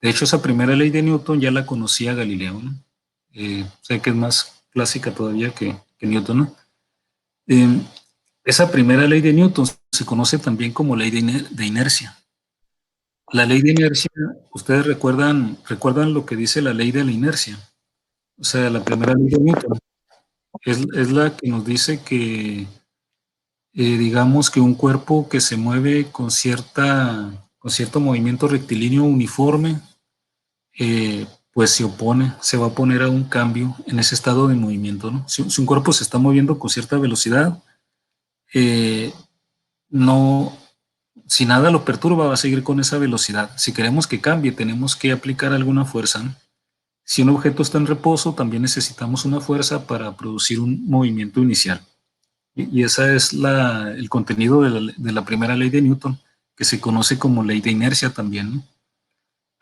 Speaker 1: De hecho, esa primera ley de Newton ya la conocía Galileo, ¿no? Sé que es más clásica todavía que Newton, ¿no? Esa primera ley de Newton se conoce también como ley de inercia. La ley de inercia, ustedes recuerdan lo que dice la ley de la inercia, o sea, la primera ley de Newton. Es la que nos dice que, digamos que un cuerpo que se mueve con cierto movimiento rectilíneo uniforme, pues se va a oponer a un cambio en ese estado de movimiento, ¿no? Si un cuerpo se está moviendo con cierta velocidad, eh, no, si nada lo perturba, va a seguir con esa velocidad. Si queremos que cambie, tenemos que aplicar alguna fuerza, ¿no? Si un objeto está en reposo, también necesitamos una fuerza para producir un movimiento inicial. Y ese es el contenido de la primera ley de Newton, que se conoce como ley de inercia también, ¿no?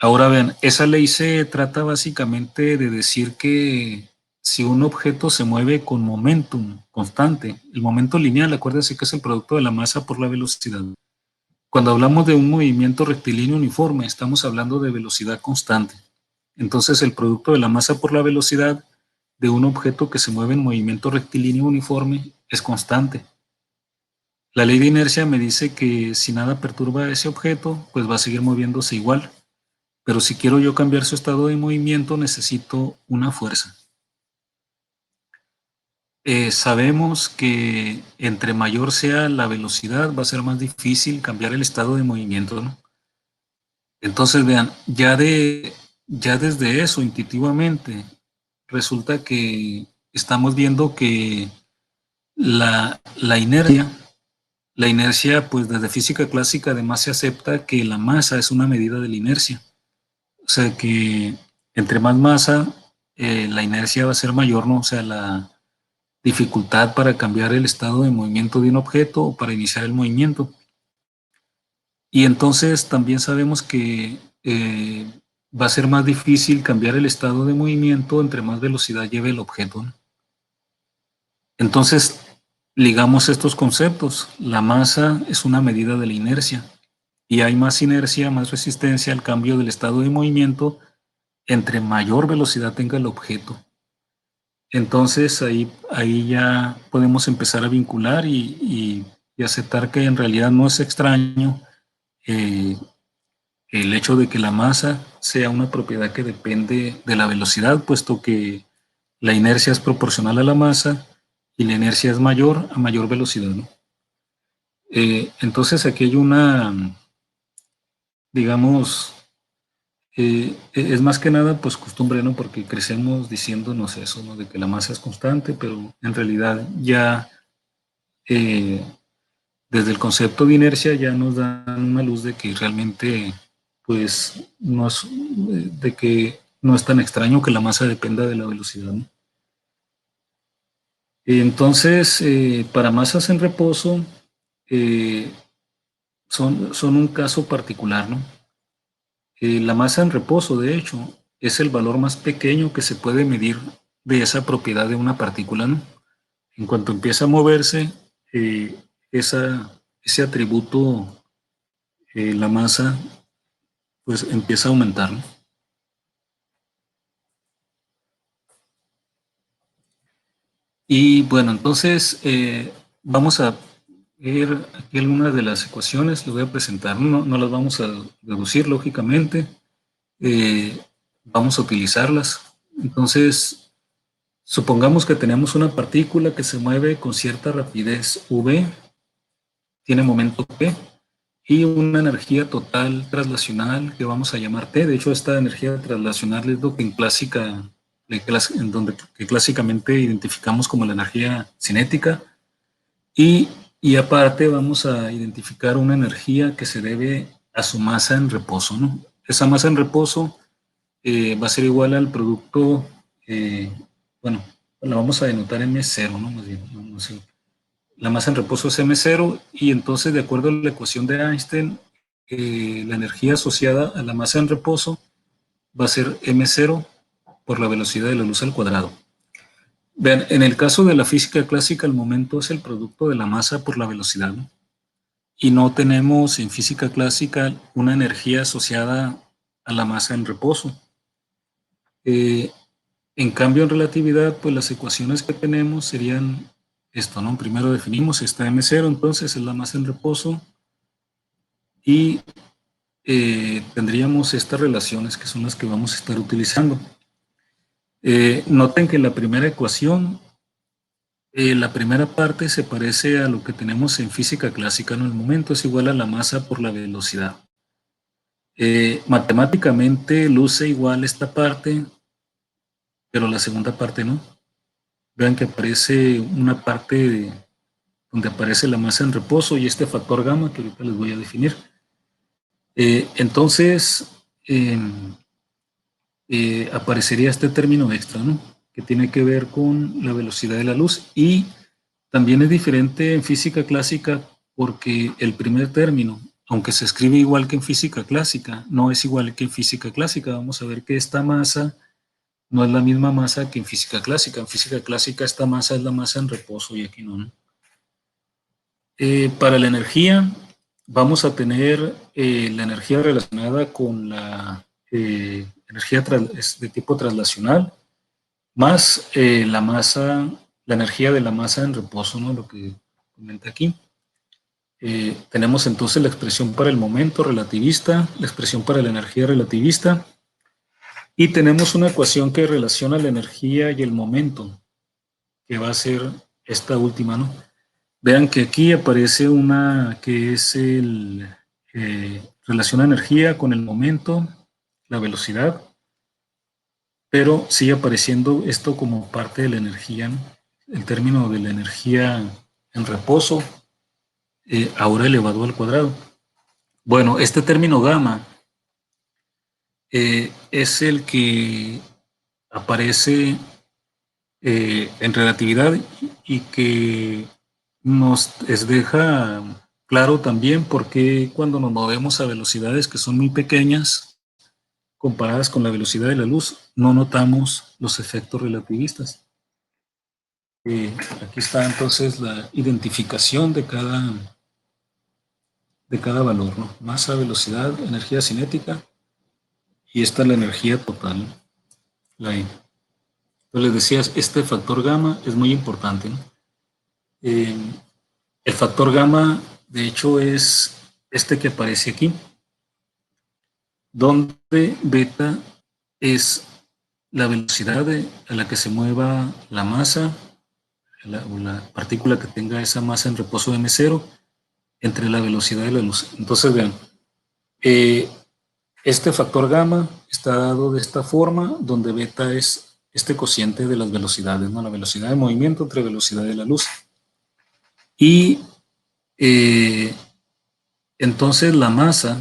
Speaker 1: Ahora vean, esa ley se trata básicamente de decir que si un objeto se mueve con momentum constante, el momento lineal, acuérdense que es el producto de la masa por la velocidad. Cuando hablamos de un movimiento rectilíneo uniforme, estamos hablando de velocidad constante. Entonces, el producto de la masa por la velocidad de un objeto que se mueve en movimiento rectilíneo uniforme es constante. La ley de inercia me dice que si nada perturba a ese objeto, pues va a seguir moviéndose igual. Pero si quiero yo cambiar su estado de movimiento, necesito una fuerza. Sabemos que entre mayor sea la velocidad, va a ser más difícil cambiar el estado de movimiento, ¿no? Entonces, vean, ya desde eso, intuitivamente, resulta que estamos viendo que la inercia, pues desde física clásica además se acepta que la masa es una medida de la inercia. O sea que entre más masa, la inercia va a ser mayor, ¿no? O sea, la dificultad para cambiar el estado de movimiento de un objeto o para iniciar el movimiento. Y entonces también sabemos que va a ser más difícil cambiar el estado de movimiento entre más velocidad lleve el objeto, ¿no? Entonces, ligamos estos conceptos. La masa es una medida de la inercia y hay más inercia, más resistencia al cambio del estado de movimiento entre mayor velocidad tenga el objeto. Entonces, ahí ya podemos empezar a vincular y aceptar que en realidad no es extraño eh, el hecho de que la masa sea una propiedad que depende de la velocidad, puesto que la inercia es proporcional a la masa y la inercia es mayor a mayor velocidad, ¿no? Entonces aquí hay digamos, es más que nada pues costumbre, ¿no? Porque crecemos diciéndonos eso, ¿no? De que la masa es constante, pero en realidad ya eh, desde el concepto de inercia ya nos dan una luz de que realmente pues no es, de que no es tan extraño que la masa dependa de la velocidad, ¿no? Entonces, para masas en reposo, eh, son un caso particular, ¿no? La masa en reposo, de hecho, es el valor más pequeño que se puede medir de esa propiedad de una partícula, ¿no? En cuanto empieza a moverse, eh, ese atributo, la masa, pues empieza a aumentar, ¿no? Y bueno, entonces vamos a ver aquí algunas de las ecuaciones, les voy a presentar, no las vamos a deducir lógicamente, eh, vamos a utilizarlas. Entonces, supongamos que tenemos una partícula que se mueve con cierta rapidez v, tiene momento p y una energía total traslacional que vamos a llamar t. De hecho, esta energía traslacional es lo que que clásicamente identificamos como la energía cinética. Y aparte vamos a identificar una energía que se debe a su masa en reposo, ¿no? Esa masa en reposo va a ser igual al producto, bueno, la vamos a denotar M0, ¿no? Más bien, no sé. La masa en reposo es M0 y entonces, de acuerdo a la ecuación de Einstein, la energía asociada a la masa en reposo va a ser M0 por la velocidad de la luz al cuadrado. Vean, en el caso de la física clásica, el momento es el producto de la masa por la velocidad, ¿no? Y no tenemos en física clásica una energía asociada a la masa en reposo. En cambio, en relatividad, pues las ecuaciones que tenemos serían esto, ¿no? Primero definimos esta M0, entonces es la masa en reposo, y tendríamos estas relaciones que son las que vamos a estar utilizando. Noten que la primera ecuación La primera parte se parece a lo que tenemos en física clásica, ¿no? El momento es igual a la masa por la velocidad. Matemáticamente luce igual esta parte, pero la segunda parte no. Vean que aparece una parte donde aparece la masa en reposo y este factor gamma que ahorita les voy a definir. Entonces, aparecería este término extra, ¿no? Que tiene que ver con la velocidad de la luz y también es diferente en física clásica porque el primer término, aunque se escribe igual que en física clásica, no es igual que en física clásica. Vamos a ver que esta masa no es la misma masa que en física clásica. En física clásica esta masa es la masa en reposo y aquí no, ¿no? Para la energía vamos a tener la energía relacionada con la energía de tipo traslacional, más la masa, la energía de la masa en reposo, ¿no? Lo que comenta aquí. Tenemos entonces la expresión para el momento relativista, la expresión para la energía relativista, y tenemos una ecuación que relaciona la energía y el momento, que va a ser esta última, ¿no? Vean que aquí aparece una que es relaciona energía con el momento, la velocidad, pero sigue apareciendo esto como parte de la energía, ¿no? El término de la energía en reposo, ahora elevado al cuadrado. Bueno, este término gamma es el que aparece en relatividad y que nos deja claro también por qué cuando nos movemos a velocidades que son muy pequeñas comparadas con la velocidad de la luz no notamos los efectos relativistas. Aquí está entonces la identificación de cada valor, ¿no? Masa, velocidad, energía cinética y esta es la energía total, la I. Entonces les decía, este factor gamma es muy importante, ¿no? El factor gamma, de hecho, es este que aparece aquí, donde beta es la velocidad a la que se mueva la masa o la partícula que tenga esa masa en reposo M0 entre la velocidad de la luz. Entonces, vean, eh, este factor gamma está dado de esta forma, donde beta es este cociente de las velocidades, ¿no? La velocidad de movimiento entre velocidad de la luz. Y entonces la masa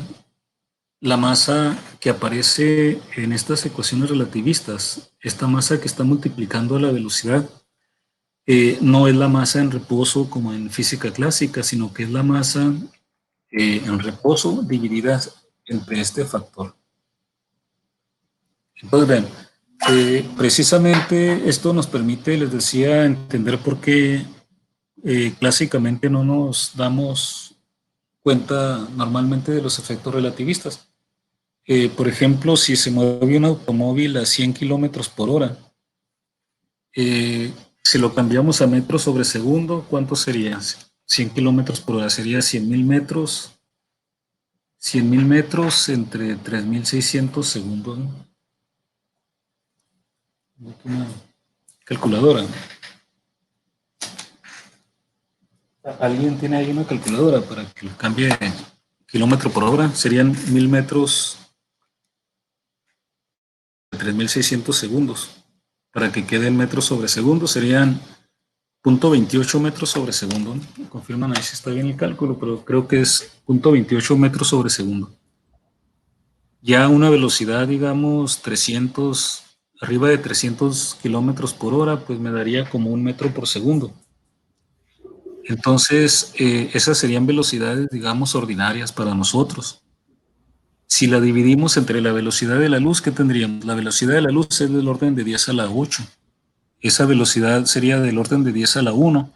Speaker 1: que aparece en estas ecuaciones relativistas, esta masa que está multiplicando a la velocidad, no es la masa en reposo como en física clásica, sino que es la masa en reposo dividida entre este factor. Entonces, vean, precisamente esto nos permite, les decía, entender por qué clásicamente no nos damos cuenta normalmente de los efectos relativistas. Por ejemplo, si se mueve un automóvil a 100 kilómetros por hora, si lo cambiamos a metros sobre segundo, ¿cuánto sería? 100 kilómetros por hora sería 100.000 metros. 100.000 metros entre 3.600 segundos, ¿no? Una calculadora. ¿Alguien tiene ahí una calculadora para que lo cambie kilómetro por hora? Serían 1.000 metros de 3.600 segundos. Para que quede en metros sobre segundo serían 0.28 metros sobre segundo, ¿no? Confirman ahí si está bien el cálculo, pero creo que es 0.28 metros sobre segundo. Ya una velocidad, digamos, 300, arriba de 300 kilómetros por hora, pues me daría como 1 metro por segundo. Entonces, esas serían velocidades, digamos, ordinarias para nosotros. Si la dividimos entre la velocidad de la luz, ¿qué tendríamos? La velocidad de la luz es del orden de 10 a la 8. Esa velocidad sería del orden de 10 a la 1.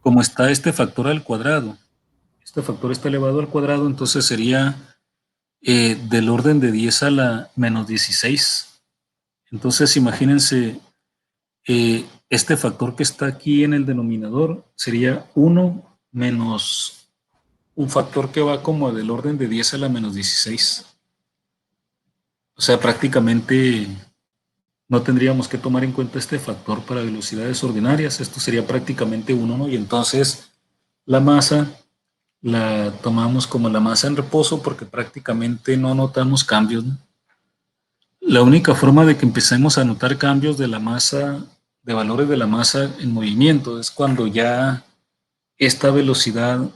Speaker 1: Como está este factor al cuadrado, este factor está elevado al cuadrado, entonces sería del orden de 10 a la menos 16. Entonces, imagínense, este factor que está aquí en el denominador sería 1 menos un factor que va como del orden de 10 a la menos 16. O sea, prácticamente no tendríamos que tomar en cuenta este factor para velocidades ordinarias. Esto sería prácticamente 1, ¿no? Y entonces la masa la tomamos como la masa en reposo porque prácticamente no notamos cambios, ¿no? La única forma de que empecemos a notar cambios de la masa, de valores de la masa en movimiento, es cuando ya esta velocidad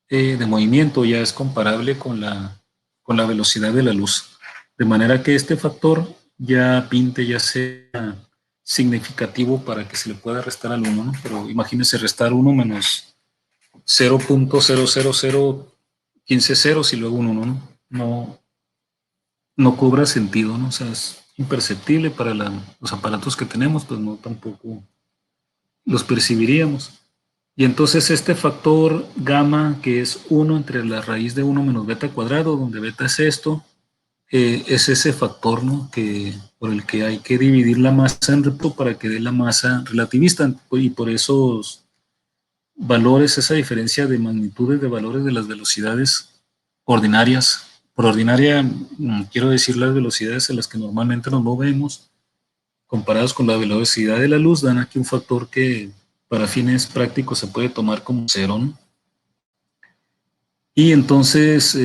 Speaker 1: de movimiento ya es comparable con la velocidad de la luz. De manera que este factor ya pinte, ya sea significativo para que se le pueda restar al 1, ¿no? Pero imagínense restar 1 menos 0.00015 ceros y luego un 1, ¿no? No cobra sentido, ¿no? O sea, es imperceptible para los aparatos que tenemos, pues no tampoco los percibiríamos. Y entonces este factor gamma, que es 1 entre la raíz de 1 menos beta cuadrado, donde beta es esto, es ese factor, ¿no? Por el que hay que dividir la masa en reposo para que dé la masa relativista. Y por esos valores, esa diferencia de magnitudes de valores de las velocidades ordinarias. Por ordinaria, quiero decir las velocidades en las que normalmente nos movemos, comparadas con la velocidad de la luz, dan aquí un factor que para fines prácticos se puede tomar como cero, ¿no? Y entonces,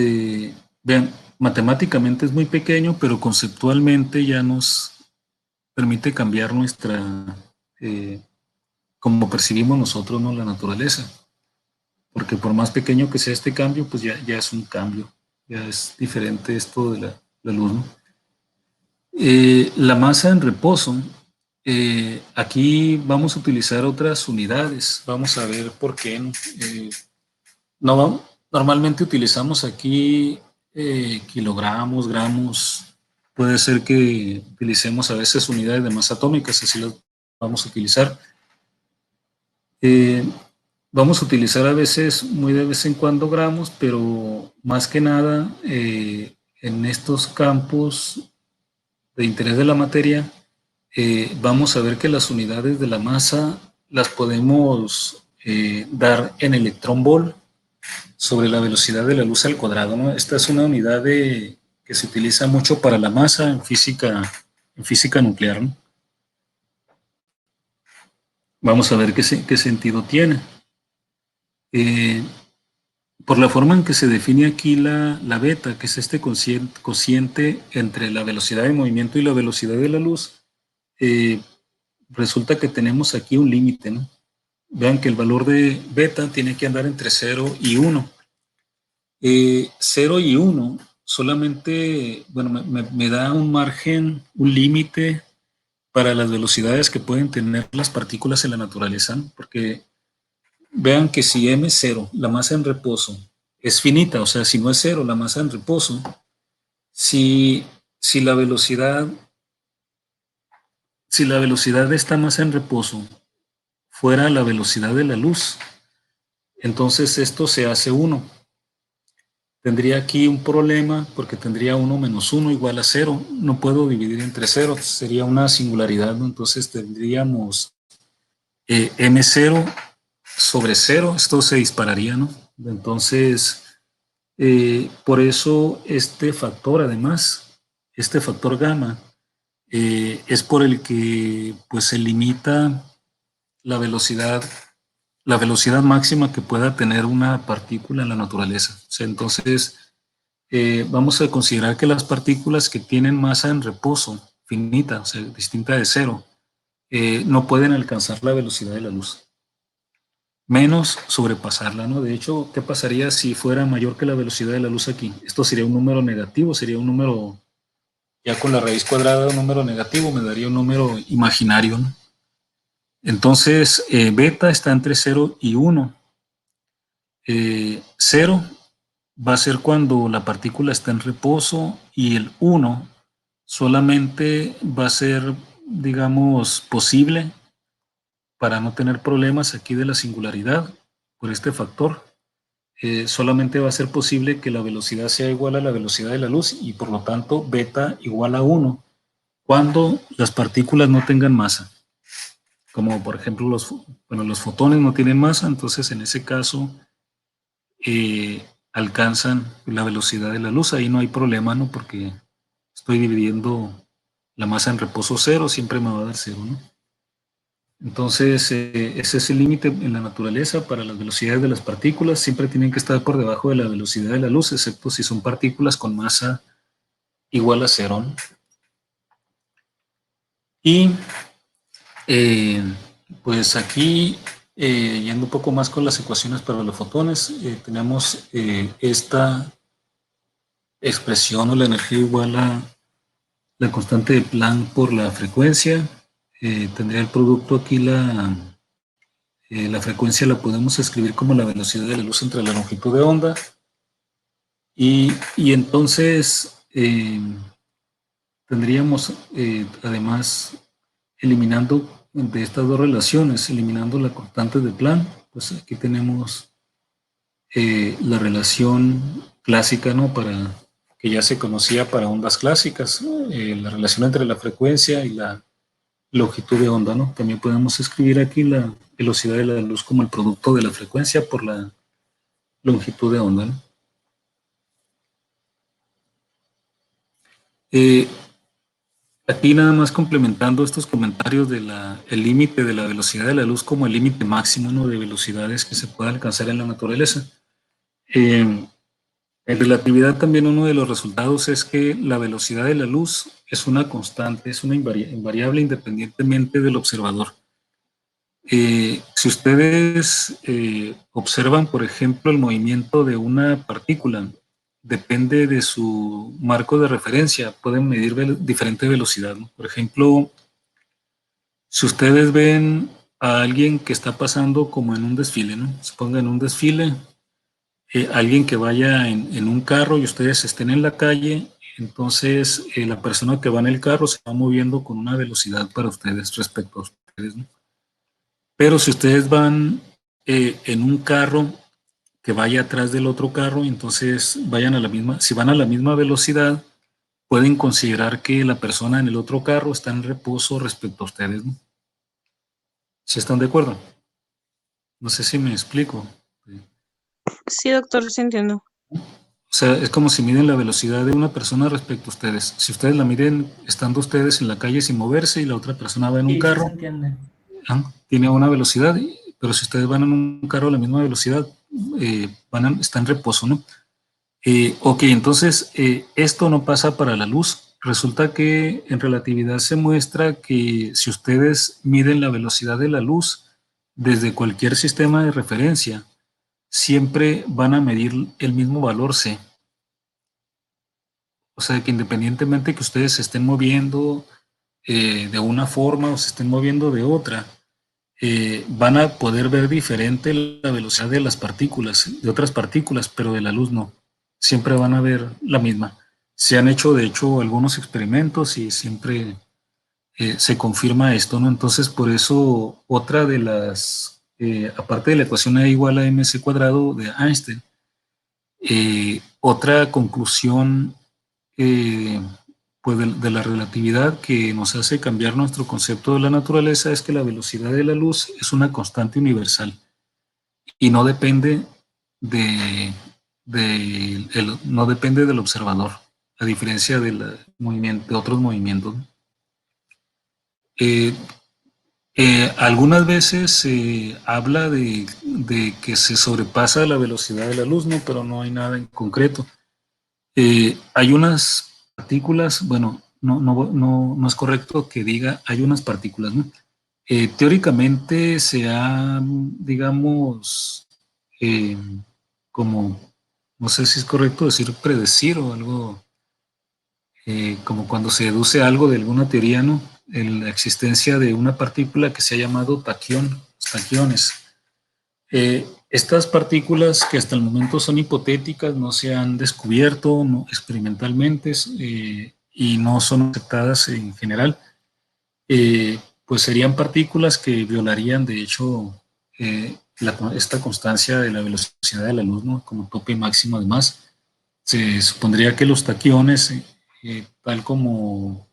Speaker 1: vean, matemáticamente es muy pequeño, pero conceptualmente ya nos permite cambiar eh, como percibimos nosotros, ¿no?, la naturaleza. Porque por más pequeño que sea este cambio, pues ya es un cambio, ya es diferente esto de la luz, ¿no? La masa en reposo, aquí vamos a utilizar otras unidades, vamos a ver por qué, ¿no? Normalmente utilizamos aquí kilogramos, gramos, puede ser que utilicemos a veces unidades de masa atómica, así las vamos a utilizar. Vamos a utilizar a veces, muy de vez en cuando, gramos, pero más que nada en estos campos de interés de la materia, vamos a ver que las unidades de la masa las podemos dar en electrón-volt sobre la velocidad de la luz al cuadrado, ¿no? Esta es una unidad que se utiliza mucho para la masa en física nuclear, ¿no? Vamos a ver qué sentido tiene. Por la forma en que se define aquí la beta, que es este cociente entre la velocidad de movimiento y la velocidad de la luz, resulta que tenemos aquí un límite, ¿no? Vean que el valor de beta tiene que andar entre 0 y 1. 0 y 1 solamente, bueno, me da un margen, un límite para las velocidades que pueden tener las partículas en la naturaleza, ¿no? Porque vean que si M0, la masa en reposo, es finita, o sea, si no es cero, la masa en reposo, si, si la velocidad, si la velocidad de esta masa en reposo fuera la velocidad de la luz, entonces esto se hace 1. Tendría aquí un problema porque tendría 1 menos 1 igual a 0. No puedo dividir entre 0, sería una singularidad, ¿no? Entonces tendríamos M0 sobre 0, esto se dispararía, ¿no? Entonces, por eso este factor, además, este factor gamma, es por el que pues se limita la velocidad máxima que pueda tener una partícula en la naturaleza. O sea, entonces, vamos a considerar que las partículas que tienen masa en reposo finita, o sea, distinta de 0, no pueden alcanzar la velocidad de la luz, menos sobrepasarla, ¿no? De hecho, ¿qué pasaría si fuera mayor que la velocidad de la luz aquí? Esto sería un número negativo, sería un número, ya con la raíz cuadrada, un número negativo, me daría un número imaginario, ¿no? Entonces, beta está entre 0 y 1. 0 va a ser cuando la partícula está en reposo y el 1 solamente va a ser, digamos, posible para no tener problemas aquí de la singularidad por este factor. Solamente va a ser posible que la velocidad sea igual a la velocidad de la luz y por lo tanto beta igual a 1 cuando las partículas no tengan masa. Como por ejemplo los fotones no tienen masa, entonces en ese caso alcanzan la velocidad de la luz. Ahí no hay problema, ¿no? Porque estoy dividiendo la masa en reposo cero, siempre me va a dar cero, ¿no? Entonces, ese es el límite en la naturaleza para las velocidades de las partículas. Siempre tienen que estar por debajo de la velocidad de la luz, excepto si son partículas con masa igual a cero, ¿no? Y pues aquí, yendo un poco más con las ecuaciones para los fotones, tenemos esta expresión o la energía igual a la constante de Planck por la frecuencia. Tendría el producto aquí la frecuencia la podemos escribir como la velocidad de la luz entre la longitud de onda. Y entonces tendríamos además, eliminando de estas dos relaciones, eliminando la constante de Planck, pues aquí tenemos la relación clásica, ¿no? Que ya se conocía para ondas clásicas, ¿no? La relación entre la frecuencia y la longitud de onda, ¿no? También podemos escribir aquí la velocidad de la luz como el producto de la frecuencia por la longitud de onda, ¿no? Aquí nada más complementando estos comentarios de el límite de la velocidad de la luz como el límite máximo, ¿no? De velocidades que se puede alcanzar en la naturaleza. En relatividad también uno de los resultados es que la velocidad de la luz es una constante, es una invariable independientemente del observador. Si ustedes observan, por ejemplo, el movimiento de una partícula, depende de su marco de referencia, pueden medir diferente velocidad, ¿no? Por ejemplo, si ustedes ven a alguien que está pasando como en un desfile, ¿no? Se ponga en un desfile, alguien que vaya en un carro y ustedes estén en la calle, entonces la persona que va en el carro se va moviendo con una velocidad para ustedes respecto a ustedes, ¿no? Pero si ustedes van en un carro que vaya atrás del otro carro, entonces vayan a la misma, si van a la misma velocidad, pueden considerar que la persona en el otro carro está en reposo respecto a ustedes, ¿no? ¿Sí están de acuerdo? No sé si me explico.
Speaker 2: Sí, doctor, sí entiendo.
Speaker 1: O sea, es como si miden la velocidad de una persona respecto a ustedes. Si ustedes la miden estando ustedes en la calle sin moverse y la otra persona va en un
Speaker 3: Sí, sí se
Speaker 1: carro,
Speaker 3: entiende.
Speaker 1: tiene una velocidad, pero si ustedes van en un carro a la misma velocidad, está en reposo, ¿no? Ok, entonces esto no pasa para la luz. Resulta que en relatividad se muestra que si ustedes miden la velocidad de la luz desde cualquier sistema de referencia, siempre van a medir el mismo valor c. O sea, que independientemente que ustedes se estén moviendo de una forma o se estén moviendo de otra, van a poder ver diferente la velocidad de las partículas, de otras partículas, pero de la luz no. Siempre van a ver la misma. Se han hecho, de hecho, algunos experimentos y siempre se confirma esto, ¿no? Entonces, por eso, otra de aparte de la ecuación E igual a mc cuadrado de Einstein, otra conclusión pues de la relatividad que nos hace cambiar nuestro concepto de la naturaleza es que la velocidad de la luz es una constante universal y no depende no depende del observador, a diferencia de otros movimientos. Eh, Algunas veces se habla de que se sobrepasa la velocidad de la luz, ¿no? Pero no hay nada en concreto. Hay unas partículas, bueno, no es correcto que diga hay unas partículas, ¿no? Teóricamente se ha, digamos, eh, como, no sé si es correcto decir predecir o algo, como cuando se deduce algo de alguna teoría, ¿no? En la existencia de una partícula que se ha llamado taquiones. Estas partículas que hasta el momento son hipotéticas, no se han descubierto experimentalmente y no son aceptadas en general, pues serían partículas que violarían de hecho esta constancia de la velocidad de la luz, ¿no? Como tope máximo. Además, se supondría que los taquiones, tal como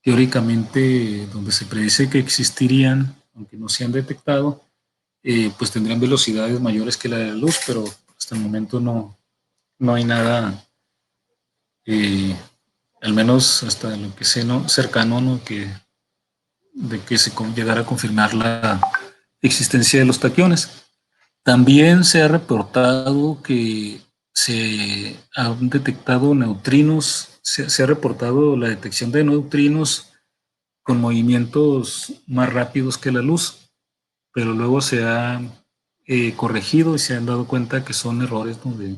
Speaker 1: teóricamente donde se predice que existirían, aunque no se han detectado, pues tendrían velocidades mayores que la de la luz, pero hasta el momento no hay nada al menos hasta lo que sé, ¿no? Cercano, ¿no? De que se llegara a confirmar la existencia de los taquiones. También se ha reportado que se han detectado neutrinos, se ha reportado la detección de neutrinos con movimientos más rápidos que la luz, pero luego se ha corregido y se han dado cuenta que son errores donde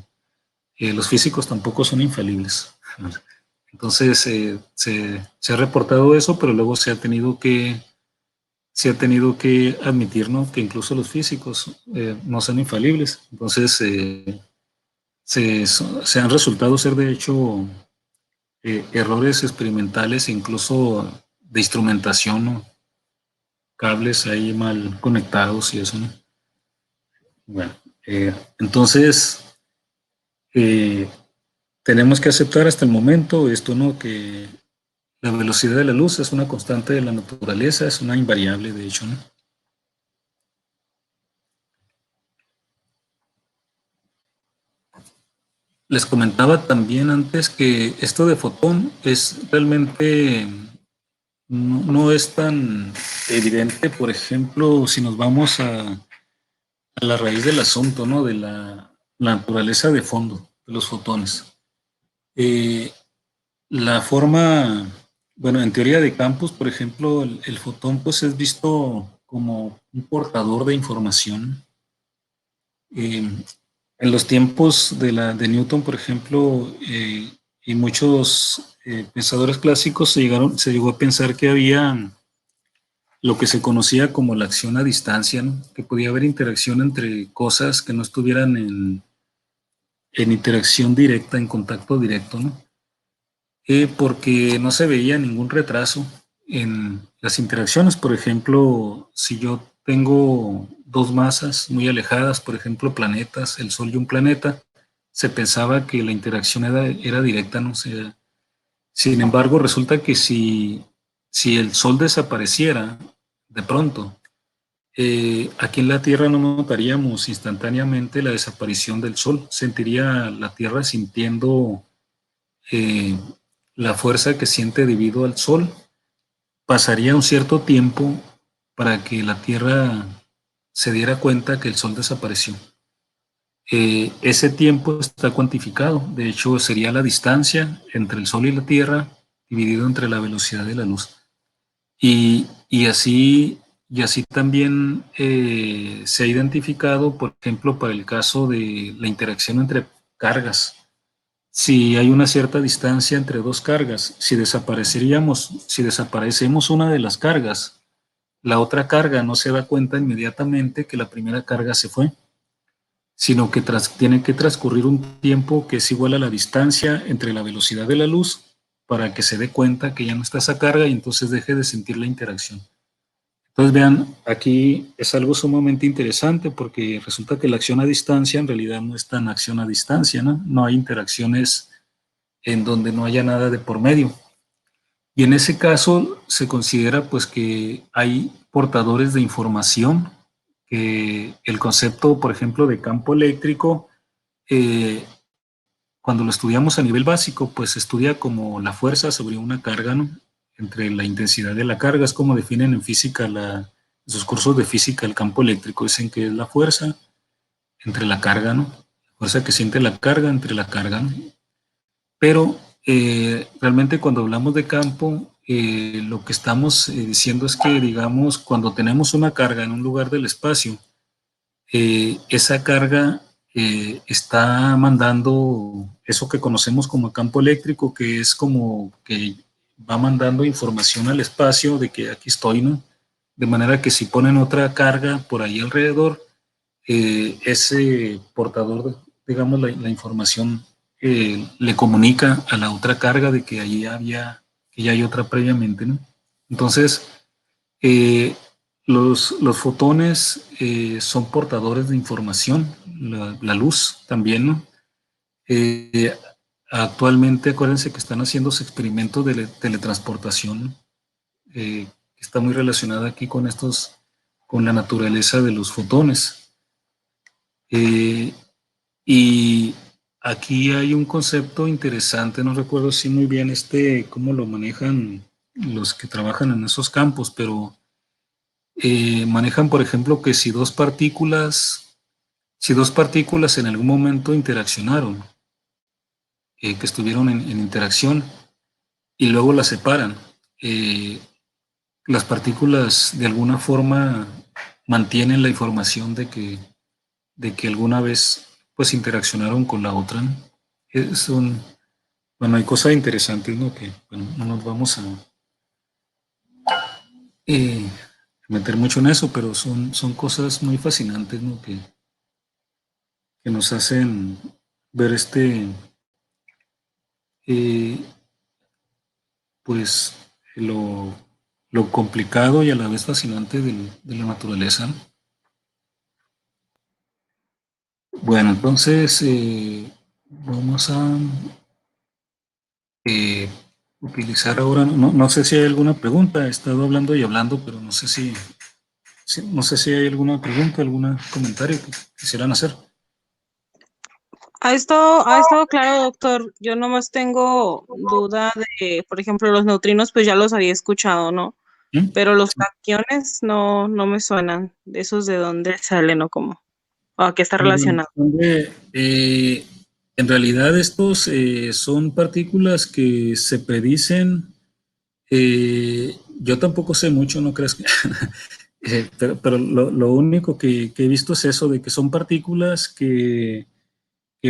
Speaker 1: los físicos tampoco son infalibles. Entonces se ha reportado eso, pero luego se ha tenido que admitir, ¿no? Que incluso los físicos no son infalibles. Entonces se han resultado ser de hecho errores experimentales, incluso de instrumentación, ¿no? Cables ahí mal conectados y eso, ¿no? Bueno, entonces eh, tenemos que aceptar hasta el momento esto, ¿no? Que la velocidad de la luz es una constante de la naturaleza, es una invariable, de hecho, ¿no? Les comentaba también antes que esto de fotón es realmente no es tan evidente, por ejemplo, si nos vamos a la raíz del asunto, ¿no? De la naturaleza de fondo de los fotones. Eh, la forma, bueno, en teoría de campos, por ejemplo, el fotón pues es visto como un portador de información. Eh, en los tiempos de Newton, por ejemplo, y muchos pensadores clásicos se llegó a pensar que había lo que se conocía como la acción a distancia, ¿no? Que podía haber interacción entre cosas que no estuvieran en interacción directa, en contacto directo, ¿no? Porque no se veía ningún retraso en las interacciones. Por ejemplo, si yo tengo dos masas muy alejadas, por ejemplo, planetas, el Sol y un planeta, se pensaba que la interacción era directa, ¿no? O sea, sin embargo, resulta que si el Sol desapareciera de pronto, aquí en la Tierra no notaríamos instantáneamente la desaparición del Sol. Sentiría la Tierra sintiendo eh, la fuerza que siente debido al Sol. Pasaría un cierto tiempo para que la Tierra se diera cuenta que el Sol desapareció. Ese tiempo está cuantificado. De hecho, sería la distancia entre el Sol y la Tierra dividido entre la velocidad de la luz. Y así también se ha identificado, por ejemplo, para el caso de la interacción entre cargas. Si hay una cierta distancia entre dos cargas, si desaparecemos una de las cargas, la otra carga no se da cuenta inmediatamente que la primera carga se fue, sino que tiene que transcurrir un tiempo que es igual a la distancia entre la velocidad de la luz para que se dé cuenta que ya no está esa carga y entonces deje de sentir la interacción. Entonces vean, aquí es algo sumamente interesante porque resulta que la acción a distancia en realidad no es tan acción a distancia, ¿no? No hay interacciones en donde no haya nada de por medio. Y en ese caso se considera pues que hay portadores de información, que el concepto, por ejemplo, de campo eléctrico, eh, cuando lo estudiamos a nivel básico, pues se estudia como la fuerza sobre una carga, ¿no? Entre la intensidad de la carga, es como definen en física, en sus cursos de física, el campo eléctrico, dicen que es la fuerza entre la carga, ¿no? La fuerza que siente la carga entre la carga, ¿no? Pero realmente cuando hablamos de campo, lo que estamos diciendo es que, digamos, cuando tenemos una carga en un lugar del espacio, esa carga está mandando eso que conocemos como campo eléctrico, que es como que va mandando información al espacio de que aquí estoy, ¿no? De manera que si ponen otra carga por ahí alrededor, ese portador, digamos, la información le comunica a la otra carga de que allí que ya hay otra previamente, ¿no? Entonces, eh, los fotones son portadores de información, la luz también, ¿no? Eh, actualmente, acuérdense que están haciéndose experimentos de teletransportación, ¿no? Que está muy relacionada aquí con la naturaleza de los fotones. Y aquí hay un concepto interesante, no recuerdo si muy bien cómo lo manejan los que trabajan en esos campos, pero manejan, por ejemplo, que si dos partículas en algún momento interaccionaron, que estuvieron en interacción y luego las separan, eh, las partículas de alguna forma mantienen la información de que alguna vez pues interaccionaron con la otra, ¿no? Bueno, hay cosas interesantes, ¿no? Que bueno, no nos vamos a eh, meter mucho en eso, pero son cosas muy fascinantes, ¿no? Que nos hacen ver eh, pues lo complicado y a la vez fascinante de la naturaleza, ¿no? Bueno, entonces vamos a eh, utilizar ahora, no sé si hay alguna pregunta, he estado hablando y hablando, pero no sé si hay alguna pregunta, algún comentario que quisieran hacer.
Speaker 2: Ha estado claro, doctor. Yo nomás tengo duda de, por ejemplo, los neutrinos, pues ya los había escuchado, ¿no?
Speaker 1: ¿Mm?
Speaker 2: Pero los taquiones no me suenan. ¿De esos de dónde salen o cómo? ¿O a qué está relacionado?
Speaker 1: Hombre, en realidad estos son partículas que se predicen. Yo tampoco sé mucho, no creas que. Pero lo único que he visto es eso, de que son partículas que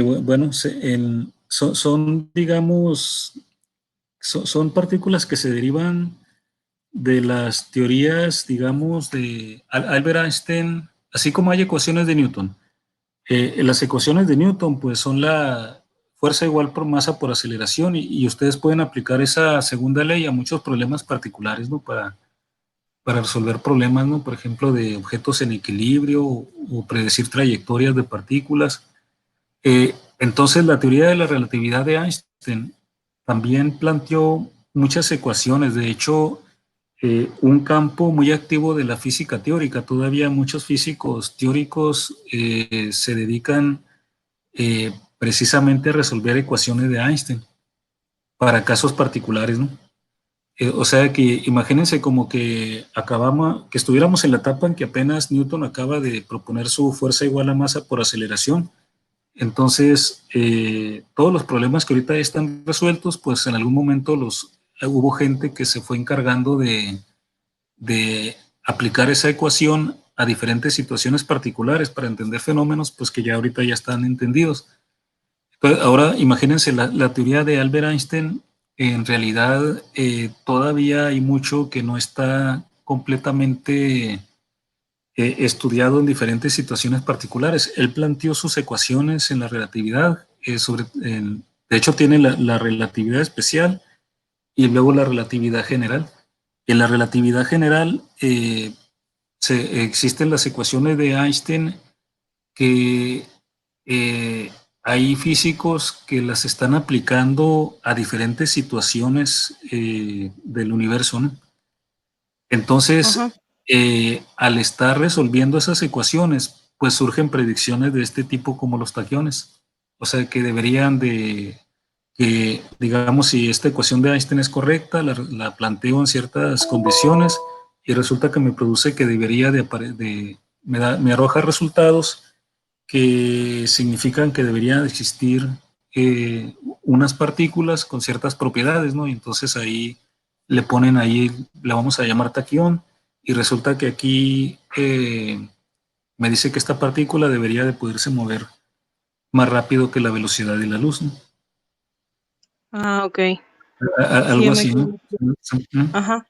Speaker 1: bueno, son, digamos, son partículas que se derivan de las teorías, digamos, de Albert Einstein, así como hay ecuaciones de Newton. Las ecuaciones de Newton, pues son la fuerza igual por masa por aceleración y ustedes pueden aplicar esa segunda ley a muchos problemas particulares, ¿no? Para resolver problemas, ¿no? Por ejemplo, de objetos en equilibrio o predecir trayectorias de partículas. Entonces, la teoría de la relatividad de Einstein también planteó muchas ecuaciones. De hecho, un campo muy activo de la física teórica. Todavía muchos físicos teóricos se dedican precisamente a resolver ecuaciones de Einstein para casos particulares, ¿no? O sea que imagínense como que estuviéramos en la etapa en que apenas Newton acaba de proponer su fuerza igual a masa por aceleración. Entonces, todos los problemas que ahorita están resueltos, pues en algún momento hubo gente que se fue encargando de aplicar esa ecuación a diferentes situaciones particulares para entender fenómenos, pues que ya ahorita ya están entendidos. Entonces, ahora imagínense la teoría de Albert Einstein, en realidad todavía hay mucho que no está completamente estudiado en diferentes situaciones particulares. Él planteó sus ecuaciones en la relatividad, de hecho tiene la relatividad especial y luego la relatividad general. En la relatividad general existen las ecuaciones de Einstein que eh, hay físicos que las están aplicando a diferentes situaciones del universo, ¿no?
Speaker 2: Ajá.
Speaker 1: Entonces, al estar resolviendo esas ecuaciones, pues surgen predicciones de este tipo como los taquiones. O sea, que deberían que, digamos, si esta ecuación de Einstein es correcta, la planteo en ciertas condiciones y resulta que me produce que debería me arroja resultados que significan que deberían existir unas partículas con ciertas propiedades, ¿no? Y entonces ahí le vamos a llamar taquión, y resulta que aquí me dice que esta partícula debería de poderse mover más rápido que la velocidad de la luz, ¿no?
Speaker 2: Ah, ok. Sí,
Speaker 1: Algo
Speaker 2: ya me
Speaker 1: así,
Speaker 2: quedé.
Speaker 1: ¿no?
Speaker 2: Ajá.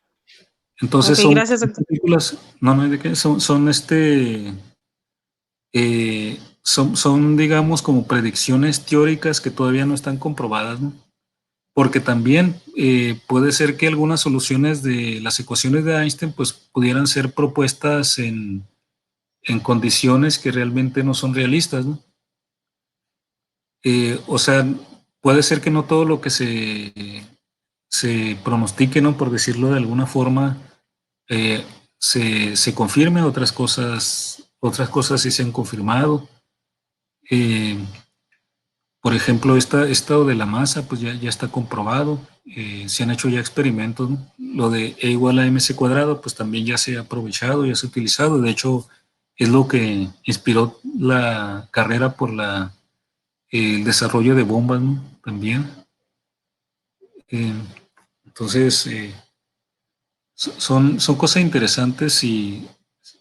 Speaker 1: Entonces
Speaker 2: Ok,
Speaker 1: son
Speaker 2: gracias, doctor.
Speaker 1: partículas, no hay de qué, son, digamos, como predicciones teóricas que todavía no están comprobadas, ¿no? Porque también puede ser que algunas soluciones de las ecuaciones de Einstein pues pudieran ser propuestas en condiciones que realmente no son realistas, ¿no? O sea, puede ser que no todo lo que se pronostique, ¿no? Por decirlo de alguna forma, eh, se confirme, otras cosas sí se han confirmado. Eh, Por ejemplo, esto de la masa, pues ya está comprobado. Se han hecho ya experimentos, ¿no? Lo de E igual a mc cuadrado, pues también ya se ha aprovechado, ya se ha utilizado. De hecho, es lo que inspiró la carrera por el desarrollo de bombas, ¿no? También. Eh, entonces, son cosas interesantes y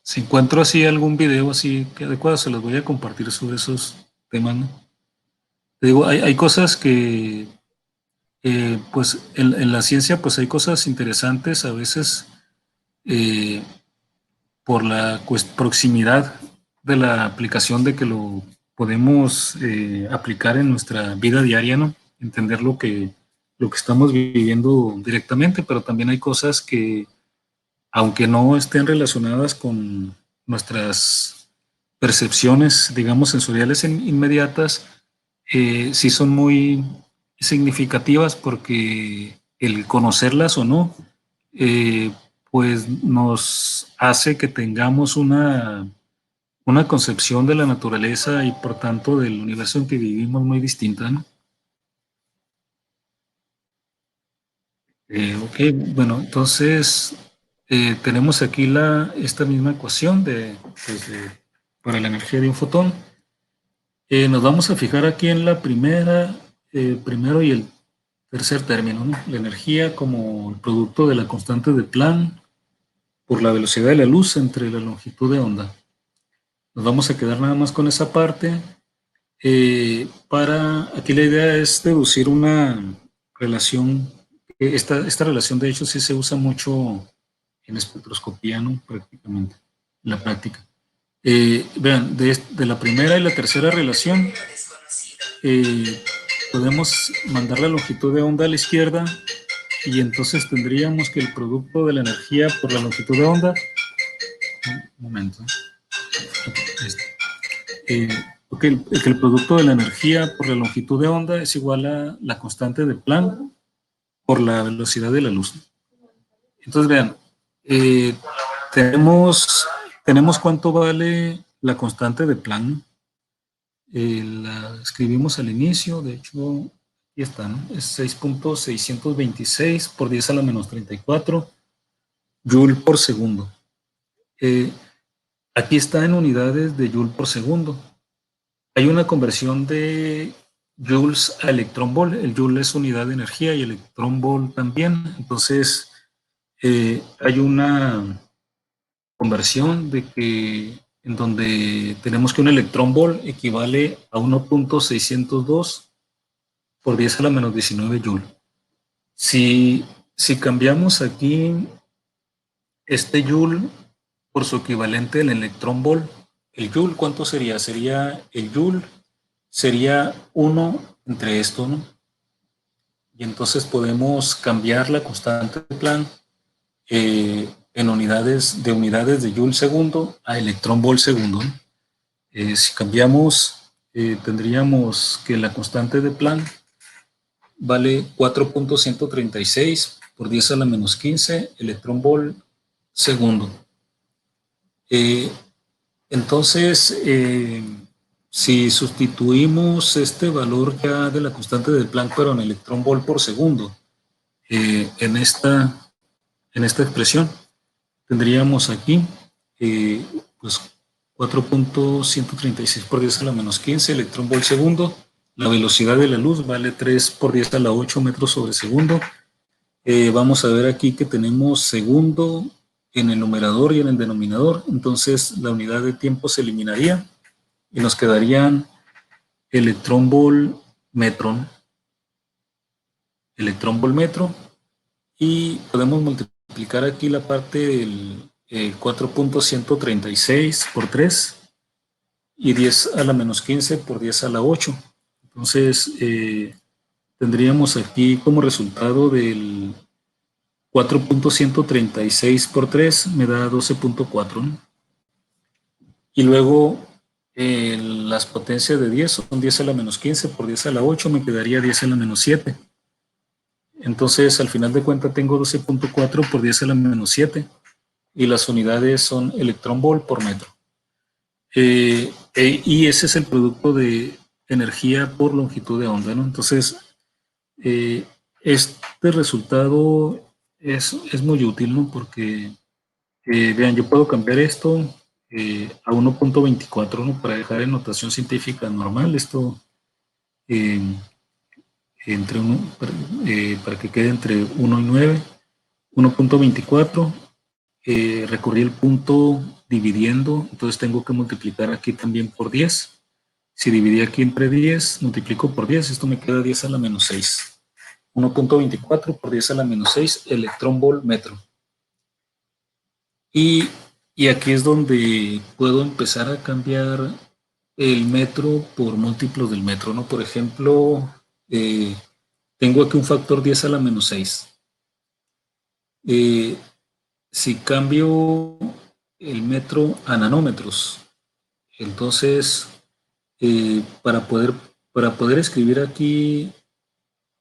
Speaker 1: si encuentro así algún video así que adecuado, se los voy a compartir sobre esos temas, ¿no? Te digo, hay cosas que, pues, en la ciencia, pues hay cosas interesantes a veces eh, por la proximidad de la aplicación de que lo podemos aplicar en nuestra vida diaria, ¿no? Entender lo que estamos viviendo directamente, pero también hay cosas que, aunque no estén relacionadas con nuestras percepciones, digamos, sensoriales inmediatas, sí son muy significativas porque el conocerlas o no, eh, pues nos hace que tengamos una concepción de la naturaleza y por tanto del universo en que vivimos muy distinta, ¿no? Ok, bueno, entonces tenemos aquí esta misma ecuación pues, para la energía de un fotón. Nos vamos a fijar aquí en la primero y el tercer término, ¿no? La energía como el producto de la constante de Planck por la velocidad de la luz entre la longitud de onda. Nos vamos a quedar nada más con esa parte. Aquí la idea es deducir una relación. Esta relación de hecho sí se usa mucho en espectroscopía, ¿no? Prácticamente, en la práctica. Vean, de la primera y la tercera relación, podemos mandar la longitud de onda a la izquierda y entonces tendríamos que el producto de la energía por la longitud de onda, un momento, eh, que el producto de la energía por la longitud de onda es igual a la constante de Planck por la velocidad de la luz. Entonces vean, eh, tenemos cuánto vale la constante de Planck. La escribimos al inicio, de hecho, aquí está, ¿no? Es 6.626 por 10 a la menos 34 Joule por segundo. Aquí está en unidades de Joule por segundo. Hay una conversión de joules a electrón volt. El joule es unidad de energía y el electrón volt también. Entonces, hay una conversión en donde tenemos que un electrón volt equivale a 1.602 por 10 a la menos 19 joule. Si cambiamos aquí este joule por su equivalente en electrón volt, el joule, ¿cuánto sería? El joule sería 1 entre esto, ¿no? Y entonces podemos cambiar la constante de Planck en unidades de joule segundo a electrón volt segundo, ¿no? Si cambiamos, tendríamos que la constante de Planck vale 4.136 por 10 a la menos 15 electrón volt segundo. Entonces, si sustituimos este valor ya de la constante de Planck, pero en electrón volt por segundo, en esta expresión, tendríamos aquí pues 4.136 por 10 a la menos 15 electrón volt segundo. La velocidad de la luz vale 3 por 10 a la 8 metros sobre segundo. Vamos a ver aquí que tenemos segundo en el numerador y en el denominador, entonces la unidad de tiempo se eliminaría y nos quedarían electrón volt metro, y podemos multiplicar aquí la parte del 4.136 por 3 y 10 a la menos 15 por 10 a la 8. Entonces tendríamos aquí como resultado del 4.136 por 3 me da 12.4, ¿no? Y luego las potencias de 10 son 10 a la menos 15 por 10 a la 8, me quedaría 10 a la menos 7. Entonces, al final de cuentas, tengo 12.4 por 10 a la menos 7 y las unidades son electrón volt por metro. Y ese es el producto energía por longitud de onda, ¿no? Entonces, este resultado es muy útil, ¿no? Porque, vean, yo puedo cambiar esto a 1.24, ¿no? Para dejar en notación científica normal, esto eh, entre uno, para que quede entre 1 y 9, 1.24, recorrí el punto dividiendo, entonces tengo que multiplicar aquí también por 10. Si dividí aquí entre 10, multiplico por 10, esto me queda 10 a la menos 6. 1.24 por 10 a la menos 6 electrón volt metro. Y, y aquí es donde puedo empezar a cambiar el metro por múltiplos del metro, ¿no? Por ejemplo, tengo aquí un factor 10 a la menos 6. Si cambio el metro a nanómetros, entonces para poder escribir aquí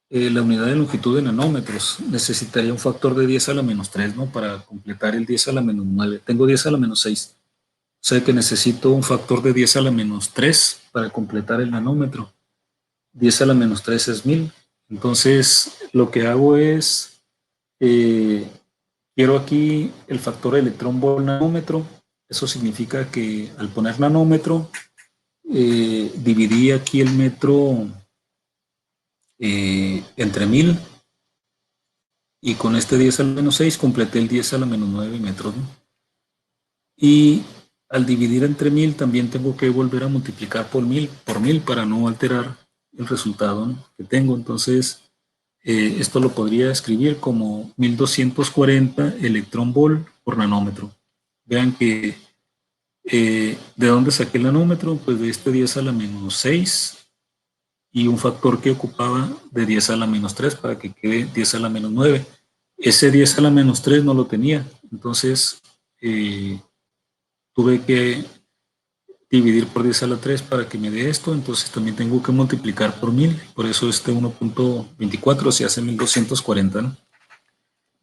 Speaker 1: la unidad de longitud de nanómetros, necesitaría un factor de 10 a la menos 3, ¿no? Para completar el 10 a la menos 9. Tengo 10 a la menos 6. O sea que necesito un factor de 10 a la menos 3 para completar el nanómetro. 10 a la menos 3 es 1000. Entonces, lo que hago es, quiero aquí el factor electrón volt nanómetro. Eso significa que al poner nanómetro, dividí aquí el metro entre 1000 y con este 10 a la menos 6 completé el 10 a la menos 9 metros, ¿no? Y al dividir entre 1000 también tengo que volver a multiplicar por 1000 para no alterar el resultado, ¿no?, que tengo. Entonces, esto lo podría escribir como 1240 electrón volt por nanómetro. Vean que ¿de dónde saqué el nanómetro? Pues de este 10 a la menos 6 y un factor que ocupaba de 10 a la menos 3 para que quede 10 a la menos 9. Ese 10 a la menos 3 no lo tenía, entonces tuve que dividir por 10 a la 3 para que me dé esto, entonces también tengo que multiplicar por 1000, por eso este 1.24 se hace 1240, ¿no?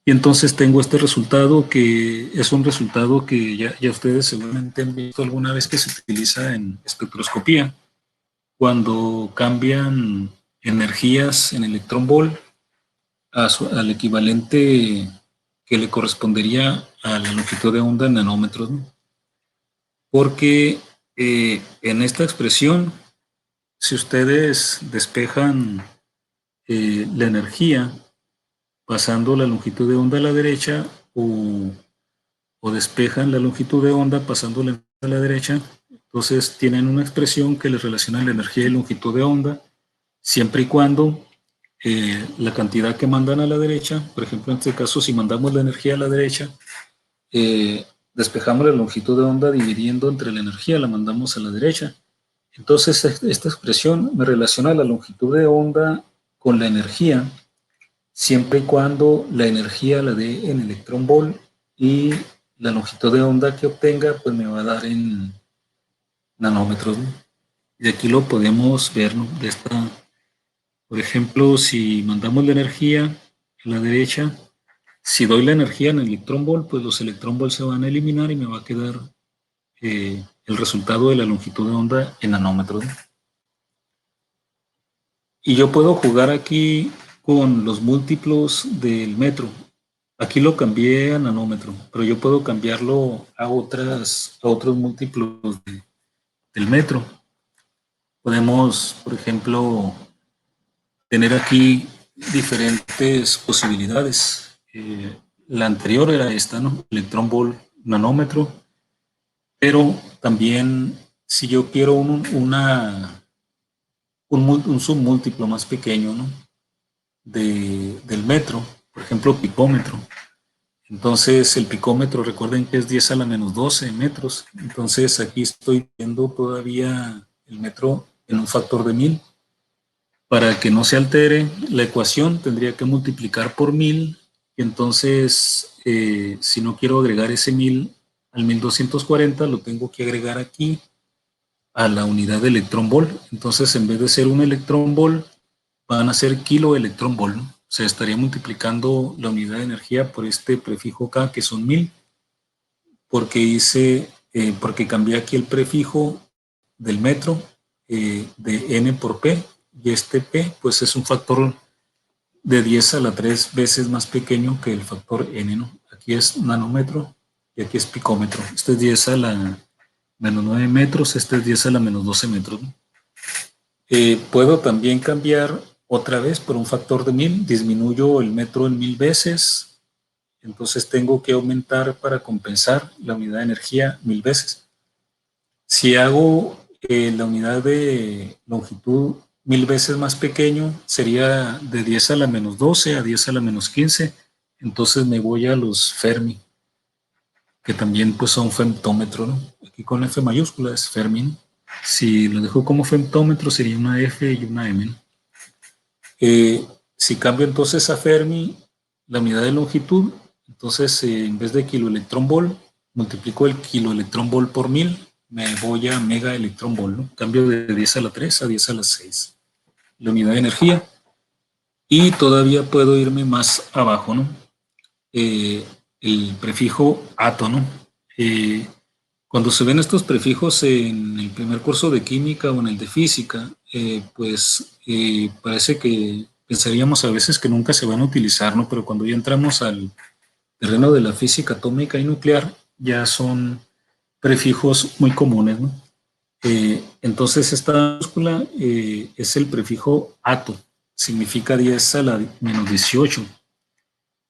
Speaker 1: Y entonces tengo este resultado que es un resultado que ya ustedes seguramente han visto alguna vez que se utiliza en espectroscopía, cuando cambian energías en electrón volt al equivalente que le correspondería a la longitud de onda en nanómetros, ¿no? Porque en esta expresión, si ustedes despejan la energía pasando la longitud de onda a la derecha o despejan la longitud de onda pasando la a la derecha, entonces tienen una expresión que les relaciona la energía y longitud de onda siempre y cuando la cantidad que mandan a la derecha, por ejemplo, en este caso, si mandamos la energía a la derecha, despejamos la longitud de onda dividiendo entre la energía, la mandamos a la derecha. Entonces, esta expresión me relaciona la longitud de onda con la energía, siempre y cuando la energía la dé en electrón volt y la longitud de onda que obtenga, pues me va a dar en nanómetros, ¿no? Y aquí lo podemos ver, ¿no? Por ejemplo, si mandamos la energía a la derecha, si doy la energía en electrón volt, pues los electrón volt se van a eliminar y me va a quedar el resultado de la longitud de onda en nanómetros, ¿no? Y yo puedo jugar aquí con los múltiplos del metro. Aquí lo cambié a nanómetro, pero yo puedo cambiarlo a otros múltiplos del metro. Podemos, por ejemplo, tener aquí diferentes posibilidades. La anterior era esta, ¿no? Electrón volt nanómetro, pero también si yo quiero un submúltiplo más pequeño, ¿no?, del metro, por ejemplo, picómetro. Entonces el picómetro, recuerden que es 10 a la menos 12 metros. Entonces aquí estoy viendo todavía el metro en un factor de 1000. Para que no se altere la ecuación, tendría que multiplicar por 1000. Y entonces, si no quiero agregar ese 1000 al 1240, lo tengo que agregar aquí a la unidad de electrón volt. Entonces, en vez de ser un electrón volt, van a ser kiloelectrón volt, ¿no? O sea, estaría multiplicando la unidad de energía por este prefijo K, que son 1000, porque cambié aquí el prefijo del metro de N por P, y este P pues es un factor de 10 a la 3 veces más pequeño que el factor N, ¿no? Aquí es nanómetro y aquí es picómetro. Este es 10 a la menos 9 metros, este es 10 a la menos 12 metros, ¿no? Puedo también cambiar otra vez por un factor de 1000, disminuyo el metro en 1000 veces, entonces tengo que aumentar para compensar la unidad de energía 1000 veces. Si hago la unidad de longitud 1000 veces más pequeño, sería de 10 a la menos 12 a 10 a la menos 15, entonces me voy a los Fermi, que también pues son femtómetro, ¿no? Aquí con F mayúscula es Fermi, ¿no? Si lo dejo como femtómetro sería una F y una M, ¿no? Si cambio entonces a Fermi, la unidad de longitud, entonces en vez de kiloelectronvol, multiplico el kiloelectronvol por 1000, me voy a megaelectronvol, ¿no? Cambio de 10 a la 3 a 10 a la 6, la unidad de energía. Y todavía puedo irme más abajo, ¿no? El prefijo ato, ¿no? Cuando se ven estos prefijos en el primer curso de química o en el de física, parece que pensaríamos a veces que nunca se van a utilizar, ¿no? Pero cuando ya entramos al terreno de la física atómica y nuclear, ya son prefijos muy comunes, ¿no? Entonces esta minúscula es el prefijo ato, significa 10 a la menos 18.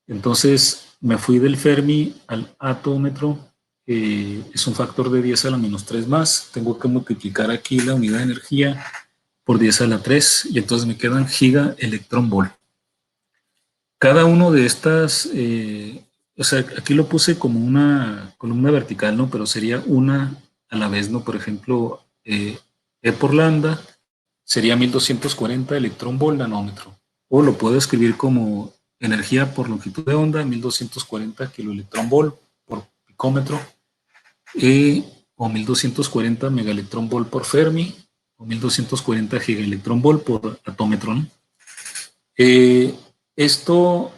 Speaker 1: Entonces me fui del Fermi al atómetro, es un factor de 10 a la menos 3 más, tengo que multiplicar aquí la unidad de energía por 10 a la 3 y entonces me quedan gigaelectronvol. Cada uno de estas, o sea, aquí lo puse como una columna vertical, ¿no? Pero sería una a la vez, ¿no? Por ejemplo, E por lambda sería 1240 electronvol nanómetro. O lo puedo escribir como energía por longitud de onda, 1240 kiloelectronvol por picómetro, o 1240 megaelectronvol por Fermi, o 1240 gigaelectronvol por atómetro, ¿no? Esto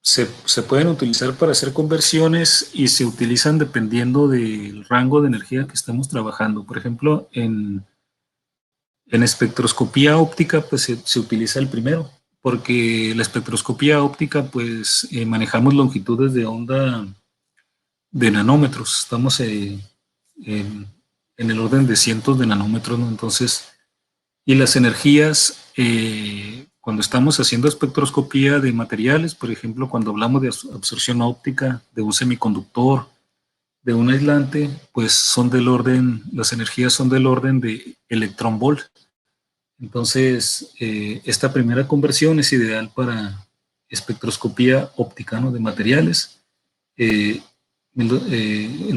Speaker 1: se pueden utilizar para hacer conversiones y se utilizan dependiendo del rango de energía que estemos trabajando. Por ejemplo, en espectroscopía óptica, pues se utiliza el primero, porque la espectroscopía óptica, pues manejamos longitudes de onda de nanómetros. Estamos en el orden de cientos de nanómetros, ¿no? Entonces, y las energías, cuando estamos haciendo espectroscopía de materiales, por ejemplo, cuando hablamos de absorción óptica de un semiconductor, de un aislante, pues son del orden, las energías son del orden de electronvolt. Entonces, esta primera conversión es ideal para espectroscopía óptica, ¿no? De materiales. El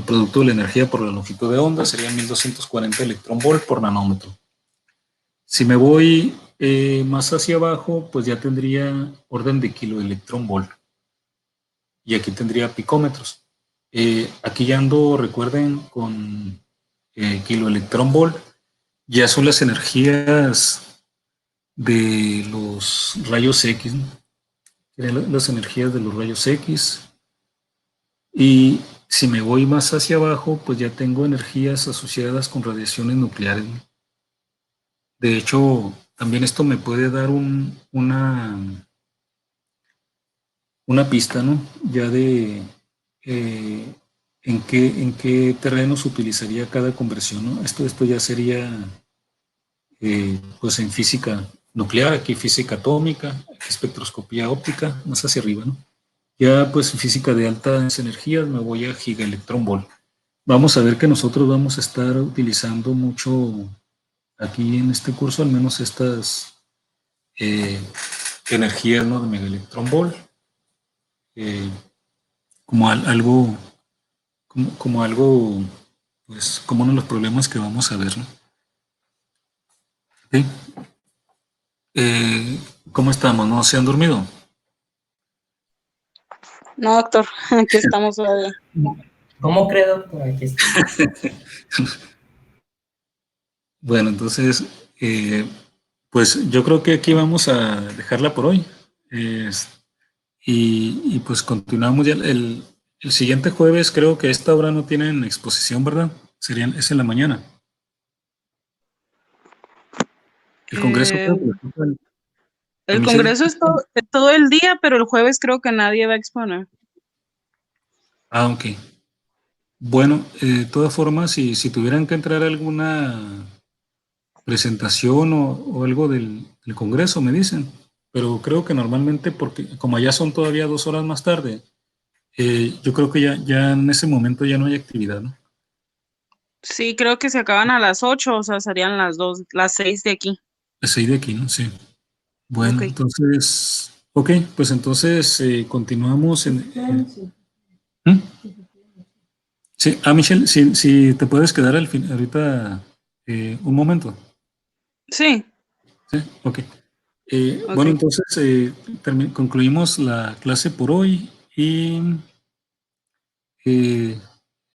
Speaker 1: producto de la energía por la longitud de onda sería 1240 electronvolt por nanómetro. Si me voy más hacia abajo, pues ya tendría orden de kiloelectronvolt. Y aquí tendría picómetros. Aquí ya ando, recuerden, con kiloelectronvolt. Ya son las energías de los rayos X, ¿no? Las energías de los rayos X. Y si me voy más hacia abajo, pues ya tengo energías asociadas con radiaciones nucleares, ¿no? De hecho, también esto me puede dar una pista, ¿no? Ya de en qué terreno se utilizaría cada conversión, ¿no? Esto ya sería pues en física nuclear, aquí física atómica, aquí espectroscopía óptica, más hacia arriba, ¿no? Ya pues en física de altas energías me voy a gigaelectronvolt. Vamos a ver que nosotros vamos a estar utilizando mucho aquí en este curso, al menos estas energías, ¿no? De megaelectronvolt, como algo, como algo, pues como uno de los problemas que vamos a ver, ¿no? ¿Sí? ¿Cómo estamos? ¿No se han dormido?
Speaker 2: No, doctor, aquí estamos todavía.
Speaker 3: ¿Cómo cree, doctor? Aquí está.
Speaker 1: Bueno, entonces, pues yo creo que aquí vamos a dejarla por hoy. Y pues continuamos ya el siguiente jueves. Creo que a esta hora no tienen exposición, ¿verdad? Es en la mañana. El Congreso
Speaker 2: Eh,
Speaker 1: creo que lo toca a
Speaker 2: el
Speaker 1: Michelle.
Speaker 2: Congreso es todo el día, pero el jueves creo que nadie va a exponer.
Speaker 1: Ah, ok. Bueno, de todas formas, si tuvieran que entrar a alguna presentación o algo del Congreso, me dicen. Pero creo que normalmente, porque como allá son todavía 2 horas más tarde, yo creo que ya en ese momento ya no hay actividad, ¿no?
Speaker 2: Sí, creo que se acaban a las 8, o sea, serían las 6 de aquí.
Speaker 1: Es ahí de aquí, ¿no? Sí. Bueno,
Speaker 2: Ok.
Speaker 1: entonces, ok, pues entonces continuamos ¿Mm? Sí, Michelle, si te puedes quedar al fin, ahorita un momento.
Speaker 2: Sí,
Speaker 1: Sí, ok.
Speaker 2: ok.
Speaker 1: Bueno, entonces concluimos la clase por hoy y